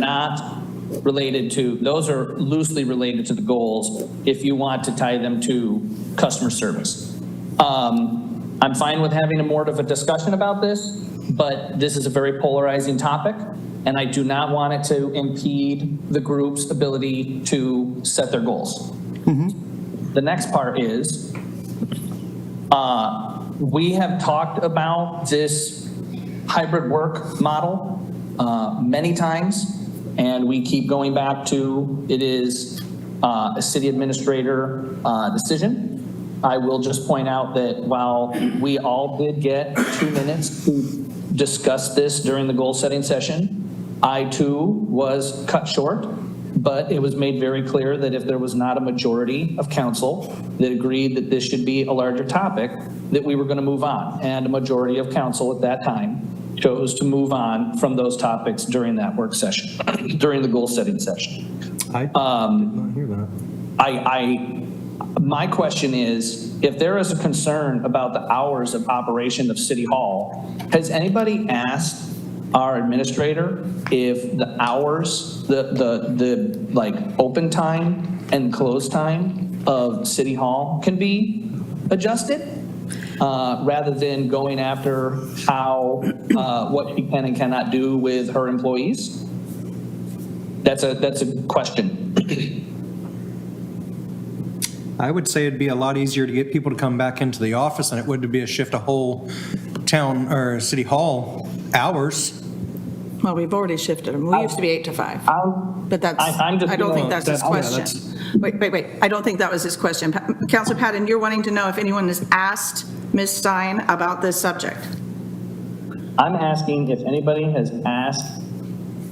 Speaker 10: loosely related to the goals if you want to tie them to customer service. I'm fine with having more of a discussion about this, but this is a very polarizing topic, and I do not want it to impede the group's ability to set their goals. The next part is, we have talked about this hybrid work model many times, and we keep going back to it is a city administrator decision. I will just point out that while we all did get 2 minutes to discuss this during the goal setting session, I too was cut short, but it was made very clear that if there was not a majority of council that agreed that this should be a larger topic, that we were going to move on. And a majority of council at that time chose to move on from those topics during that work session, during the goal setting session.
Speaker 4: I did not hear that.
Speaker 10: My question is, if there is a concern about the hours of operation of City Hall, has anybody asked our administrator if the hours, the like open time and close time of City Hall can be adjusted? Rather than going after what she can and cannot do with her employees? That's a question.
Speaker 4: I would say it'd be a lot easier to get people to come back into the office than it would to be a shift a whole town or city hall hours.
Speaker 1: Well, we've already shifted them. We used to be 8 to 5. But that's,
Speaker 10: I'm just
Speaker 1: I don't think that's his
Speaker 4: that's-
Speaker 1: question. Wait. I don't think that was his question. Counselor Patton, you're wanting to know if anyone has asked Ms. Stein about this subject.
Speaker 10: I'm asking if anybody has asked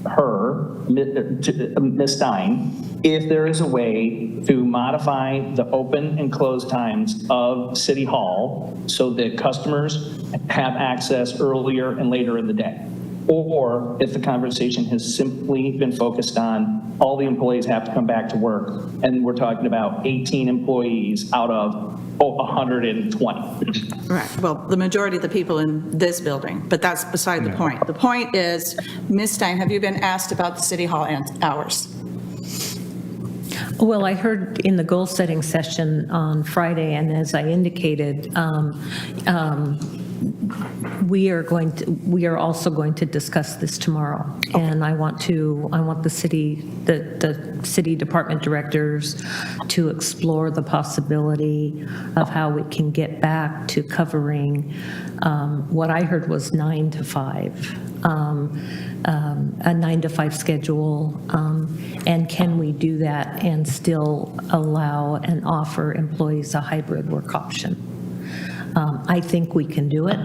Speaker 10: her, Ms. Stein, if there is a way to modify the open and close times of City Hall so that customers have access earlier and later in the day. Or if the conversation has simply been focused on all the employees have to come back to work, and we're talking about 18 employees out of 120.
Speaker 1: Right. Well, the majority of the people in this building, but that's beside the point. The point is, Ms. Stein, have you been asked about the City Hall hours?
Speaker 7: Well, I heard in the goal-setting session on Friday, and as I indicated, we are also going to discuss this tomorrow. And I want the city department directors to explore the possibility of how we can get back to covering what I heard was 9 to 5, a 9 to 5 schedule. And can we do that and still allow and offer employees a hybrid work option? I think we can do it,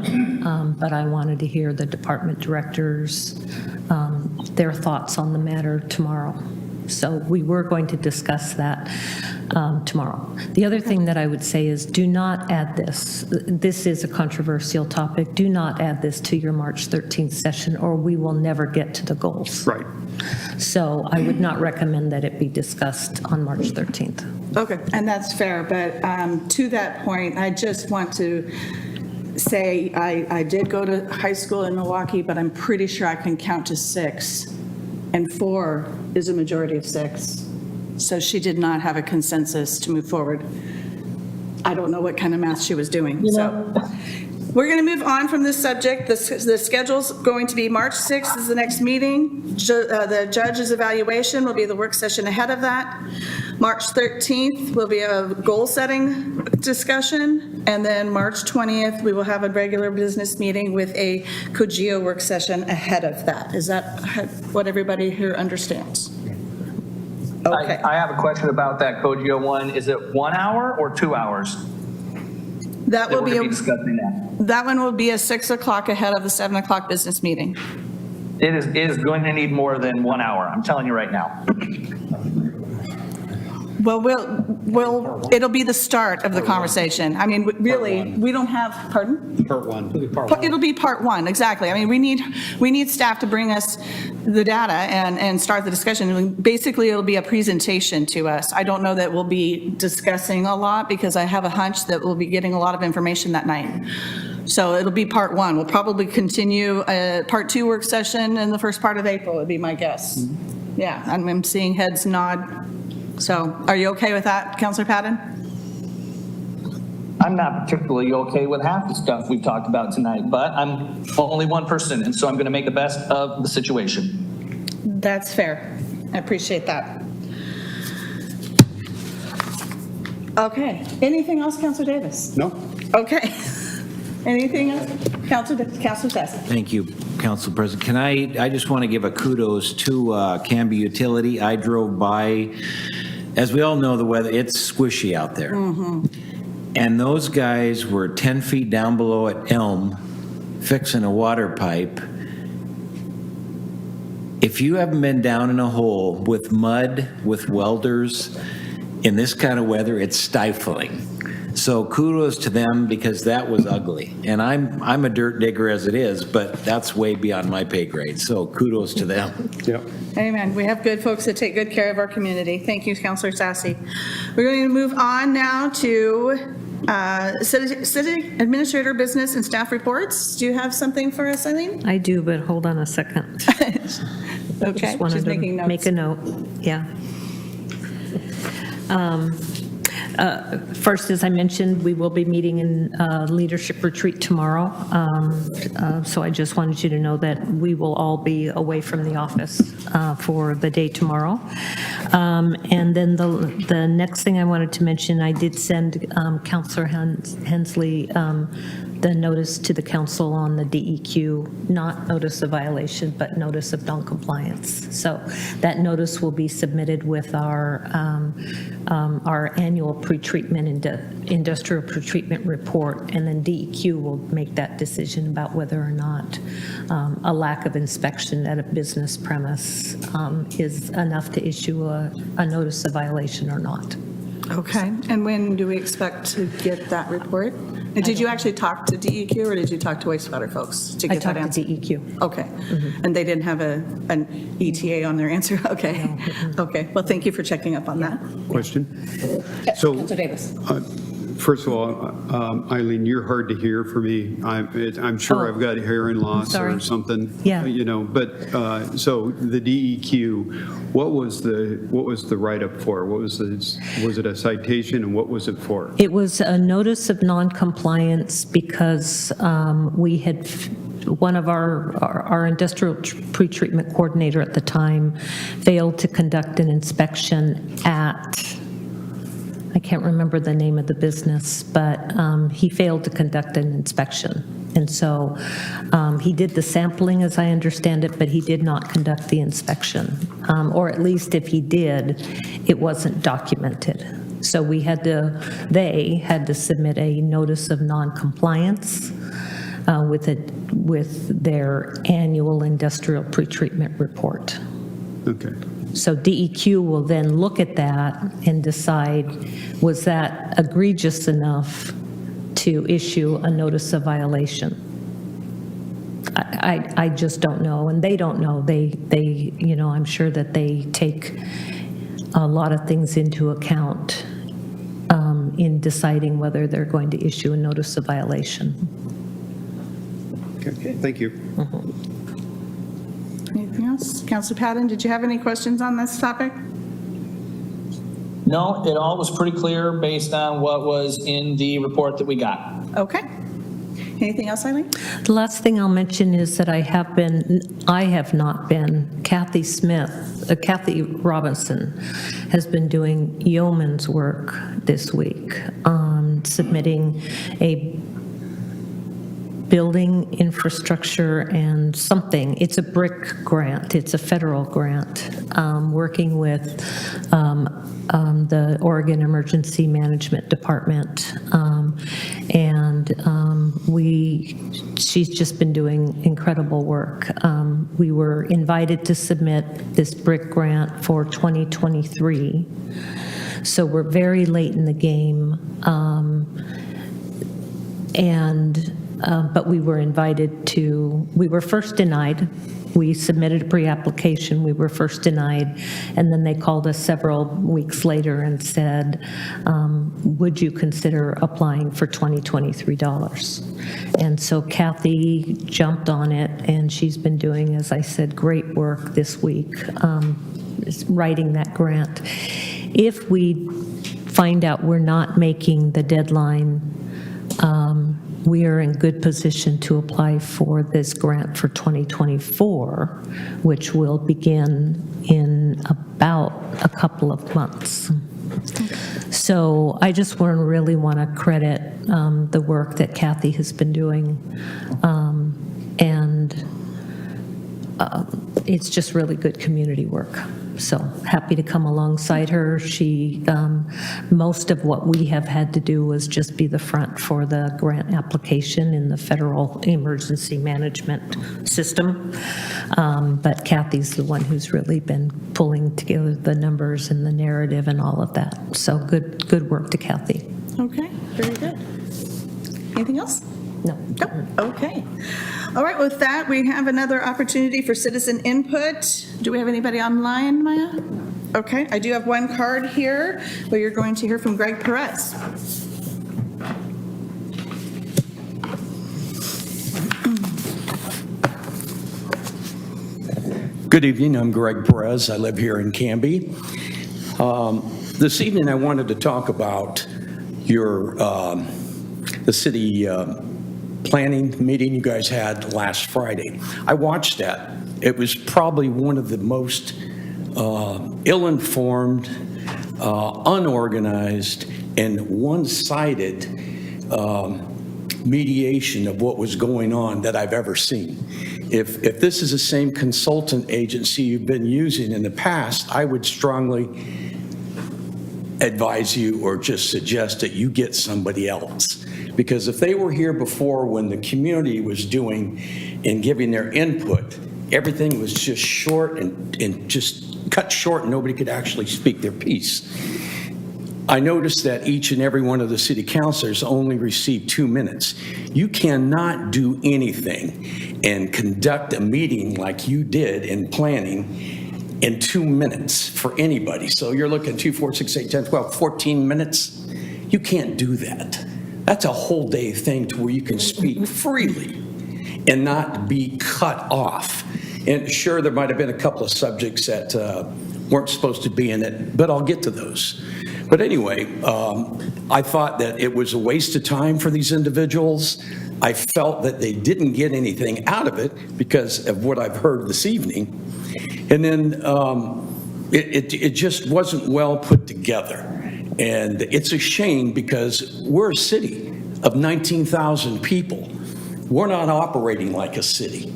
Speaker 7: but I wanted to hear the department directors, their thoughts on the matter tomorrow. So we were going to discuss that tomorrow. The other thing that I would say is do not add this. This is a controversial topic. Do not add this to your March 13th session, or we will never get to the goals.
Speaker 8: Right.
Speaker 7: So I would not recommend that it be discussed on March 13th.
Speaker 1: Okay, and that's fair, but to that point, I just want to say I did go to high school in Milwaukee, but I'm pretty sure I can count to 6, and 4 is a majority of 6. So she did not have a consensus to move forward. I don't know what kind of math she was doing, so. We're going to move on from this subject. The schedule's going to be March 6th is the next meeting. The judge's evaluation will be the work session ahead of that. March 13th will be a goal-setting discussion, and then March 20th, we will have a regular business meeting with a COGIO work session ahead of that. Is that what everybody here understands? Okay.
Speaker 10: I have a question about that COGIO one. Is it 1 hour or 2 hours?
Speaker 1: That will
Speaker 10: We're
Speaker 1: be
Speaker 10: going to be discussing that.
Speaker 1: that one will be a 6 o'clock ahead of the 7 o'clock business meeting.
Speaker 10: It is going to need more than 1 hour. I'm telling you right now.
Speaker 1: Well, it'll be the start of the conversation. I mean, really, we don't have, pardon?
Speaker 8: Part one.
Speaker 1: It'll be part 1, exactly. I mean, we need staff to bring us the data and start the discussion. And basically, it'll be a presentation to us. I don't know that we'll be discussing a lot because I have a hunch that we'll be getting a lot of information that night. So it'll be part 1. We'll probably continue a part 2 work session in the first part of April, would be my guess. Yeah, I'm seeing heads nod. So are you okay with that, Councilor Patton?
Speaker 10: I'm not particularly okay with half the stuff we've talked about tonight, but I'm only one person, and so I'm going to make the best of the situation.
Speaker 1: That's fair. I appreciate that. Okay. Anything else, Councilor Davis?
Speaker 8: No?
Speaker 1: Okay. Anything else? Councilor Sassy.
Speaker 2: Thank you, Council President. I just want to give a kudos to Canby Utility. I drove by, as we all know, the weather, it's squishy out there. And those guys were 10 feet down below at Elm fixing a water pipe. If you haven't been down in a hole with mud, with welders, in this kind of weather, it's stifling. So kudos to them, because that was ugly. And I'm a dirt digger as it is, but that's way beyond my pay grade. So kudos to them.
Speaker 8: Yep.
Speaker 1: Amen. We have good folks that take good care of our community. Thank you, Counselor Sassy. We're going to move on now to city administrator business and staff reports. Do you have something for us, Eileen?
Speaker 7: I do, but hold on a second.
Speaker 1: Okay,
Speaker 7: Just wanted
Speaker 1: she's
Speaker 7: to
Speaker 1: making notes.
Speaker 7: make a note, yeah. First, as I mentioned, we will be meeting in leadership retreat tomorrow. So I just wanted you to know that we will all be away from the office for the day tomorrow. And then the next thing I wanted to mention, I did send Counselor Hensley the notice to the council on the DEQ, not notice of violation, but notice of noncompliance. So that notice will be submitted with our annual pretreatment and industrial pretreatment report, and then DEQ will make that decision about whether or not a lack of inspection at a business premise is enough to issue a notice of violation or not.
Speaker 1: Okay, and when do we expect to get that report? And did you actually talk to DEQ, or did you talk to wastewater folks to
Speaker 7: I
Speaker 1: get that
Speaker 7: talked
Speaker 1: answer?
Speaker 7: to DEQ.
Speaker 1: Okay, and they didn't have an ETA on their answer? Okay, okay, well, thank you for checking up on that.
Speaker 8: Question? So,
Speaker 1: Counselor Davis.
Speaker 8: first of all, Eileen, you're hard to hear for me. I'm sure I've got hearing loss
Speaker 7: sorry.
Speaker 8: or something.
Speaker 7: Yeah.
Speaker 8: But, so the DEQ, what was the write-up for? Was it a citation, and what was it for?
Speaker 7: It was a notice of noncompliance because we had, one of our industrial pretreatment coordinator at the time failed to conduct an inspection at, I can't remember the name of the business, but he failed to conduct an inspection. And so he did the sampling, as I understand it, but he did not conduct the inspection. Or at least if he did, it wasn't documented. So they had to submit a notice of noncompliance with their annual industrial pretreatment report.
Speaker 8: Okay.
Speaker 7: So DEQ will then look at that and decide, was that egregious enough to issue a notice of violation? I just don't know, and they don't know. They I'm sure that they take a lot of things into account in deciding whether they're going to issue a notice of violation.
Speaker 8: Okay, thank you.
Speaker 1: Anything else? Counselor Patton, did you have any questions on this topic?
Speaker 10: No, it all was pretty clear based on what was in the report that we got.
Speaker 1: Okay. Anything else, Eileen?
Speaker 7: The last thing I'll mention is that I have not been, Kathy Robinson has been doing yeoman's work this week, submitting a building infrastructure and something. It's a BRIC grant. It's a federal grant, working with the Oregon Emergency Management Department. She's just been doing incredible work. We were invited to submit this BRIC grant for 2023. So we're very late in the game. But we were invited to, we were first denied. We submitted a pre-application, we were first denied, and then they called us several weeks later and said, would you consider applying for $2023? And so Kathy jumped on it, and she's been doing, as I said, great work this week, writing that grant. If we find out we're not making the deadline, we are in good position to apply for this grant for 2024, which will begin in about a couple of months. So I just really want to credit the work that Kathy has been doing, and it's just really good community work. So happy to come alongside her. Most of what we have had to do was just be the front for the grant application in the federal emergency management system. But Kathy's the one who's really been pulling together the numbers and the narrative and all of that. So good work to Kathy.
Speaker 1: Okay, very good. Anything else?
Speaker 7: No.
Speaker 1: Nope. Okay. All right, with that, we have another opportunity for citizen input. Do we have anybody online, Maya? Okay, I do have one card here where you're going to hear from Greg Perez.
Speaker 11: Good evening, I'm Greg Perez, I live here in Canby. This evening I wanted to talk about the city planning meeting you guys had last Friday. I watched that. It was probably one of the most ill-informed, unorganized, and one-sided mediation of what was going on that I've ever seen. If this is the same consultant agency you've been using in the past, I would strongly advise you or just suggest that you get somebody else. Because if they were here before when the community was doing and giving their input, everything was just short and just cut short and nobody could actually speak their piece. I noticed that each and every one of the city councilors only received 2 minutes. You cannot do anything and conduct a meeting like you did in planning in 2 minutes for anybody. So you're looking 2, 4, 6, 8, 10, 12, 14 minutes. You can't do that. That's a whole day thing to where you can speak freely and not be cut off. And sure, there might have been a couple of subjects that weren't supposed to be in it, but I'll get to those. But anyway, I thought that it was a waste of time for these individuals. I felt that they didn't get anything out of it because of what I've heard this evening. And then it just wasn't well put together. And it's a shame because we're a city of 19,000 people. We're not operating like a city.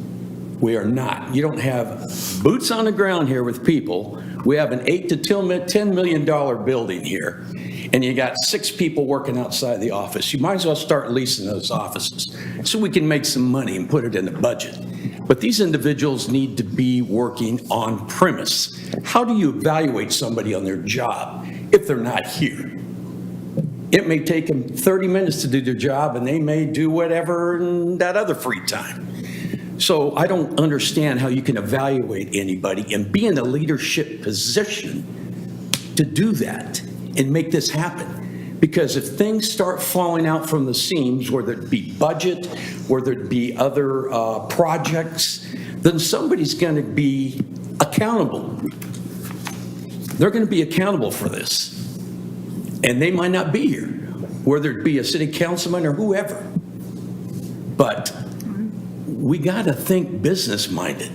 Speaker 11: We are not. You don't have boots on the ground here with people. We have an $8 to $10 million building here, and you got 6 people working outside the office. You might as well start leasing those offices so we can make some money and put it in the budget. But these individuals need to be working on premise. How do you evaluate somebody on their job if they're not here? It may take them 30 minutes to do their job, and they may do whatever in that other free time. So I don't understand how you can evaluate anybody and be in a leadership position to do that and make this happen. Because if things start falling out from the seams, whether it be budget, whether it be other projects, then somebody's going to be accountable. They're going to be accountable for this. And they might not be here, whether it be a city councilman or whoever. But we got to think business-minded.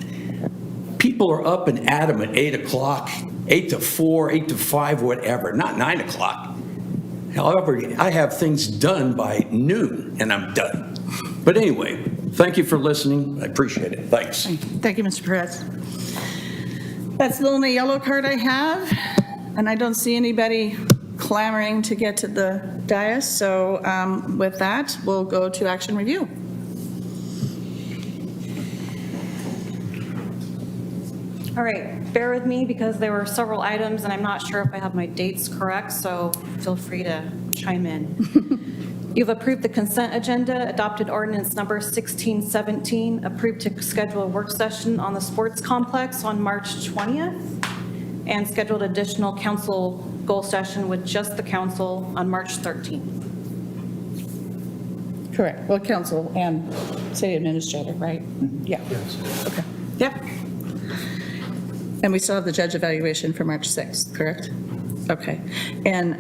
Speaker 11: People are up and at 'em at 8 o'clock, 8 to 4, 8 to 5, whatever, not 9 o'clock. However, I have things done by noon, and I'm done. But anyway, thank you for listening. I appreciate it. Thanks.
Speaker 1: Thank you, Mr. Perez. That's the only yellow card I have, and I don't see anybody clamoring to get to the dais. So with that, we'll go to action review.
Speaker 3: All right, bear with me because there were several items and I'm not sure if I have my dates correct, so feel free to chime in. You've approved the consent agenda, adopted ordinance number 1617, approved to schedule a work session on the sports complex on March 20th, and scheduled additional council goal session with just the council on March 13th.
Speaker 1: Correct. Well, council and city administrator, right? Yeah. Okay. Yep. And we still have the judge evaluation for March 6th, correct? Okay. And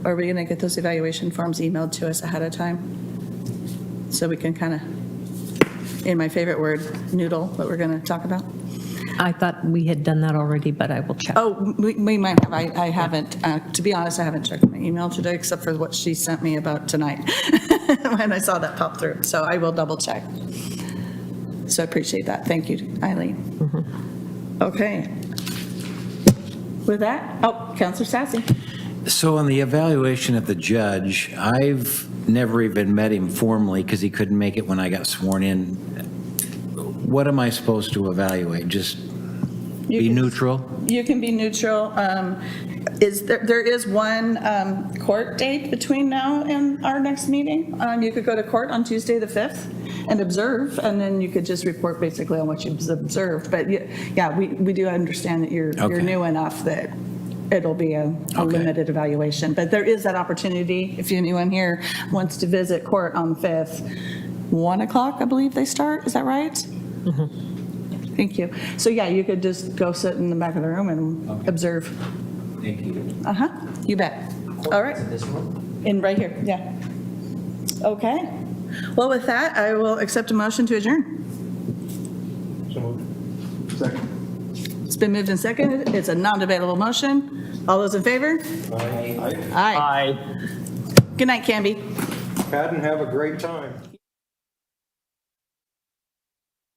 Speaker 1: are we going to get those evaluation forms emailed to us ahead of time? So we can kind of, in my favorite word, noodle what we're going to talk about?
Speaker 7: I thought we had done that already, but I will check.
Speaker 1: Oh, we might have. I haven't, to be honest, I haven't checked my email today except for what she sent me about tonight when I saw that pop through. So I will double check. So I appreciate that. Thank you, Eileen. Okay. With that, Counselor Sassy.
Speaker 2: So on the evaluation of the judge, I've never even met him formally because he couldn't make it when I got sworn in. What am I supposed to evaluate? Just
Speaker 1: You
Speaker 2: Be
Speaker 1: can-
Speaker 2: neutral?
Speaker 1: You can be neutral. There is one court date between now and our next meeting. You could go to court on Tuesday, the 5th, and observe, and then you could just report basically on what you've observed. But yeah, we do understand that you're
Speaker 2: Okay.
Speaker 1: new enough that it'll be a limited evaluation. But there is that opportunity, if anyone here wants to visit court on the 5th, 1 o'clock, I believe they start, is that right? Thank you. So yeah, you could just go sit in the back of the room and observe.
Speaker 2: Thank you.
Speaker 1: Uh-huh, you bet. All right. In right here, yeah. Okay. Well, with that, I will accept a motion to adjourn. It's been moved and seconded. It's a non-debatable motion. All those in favor? Aye. Aye. Good night, Canby.
Speaker 4: Pat, and have a great time.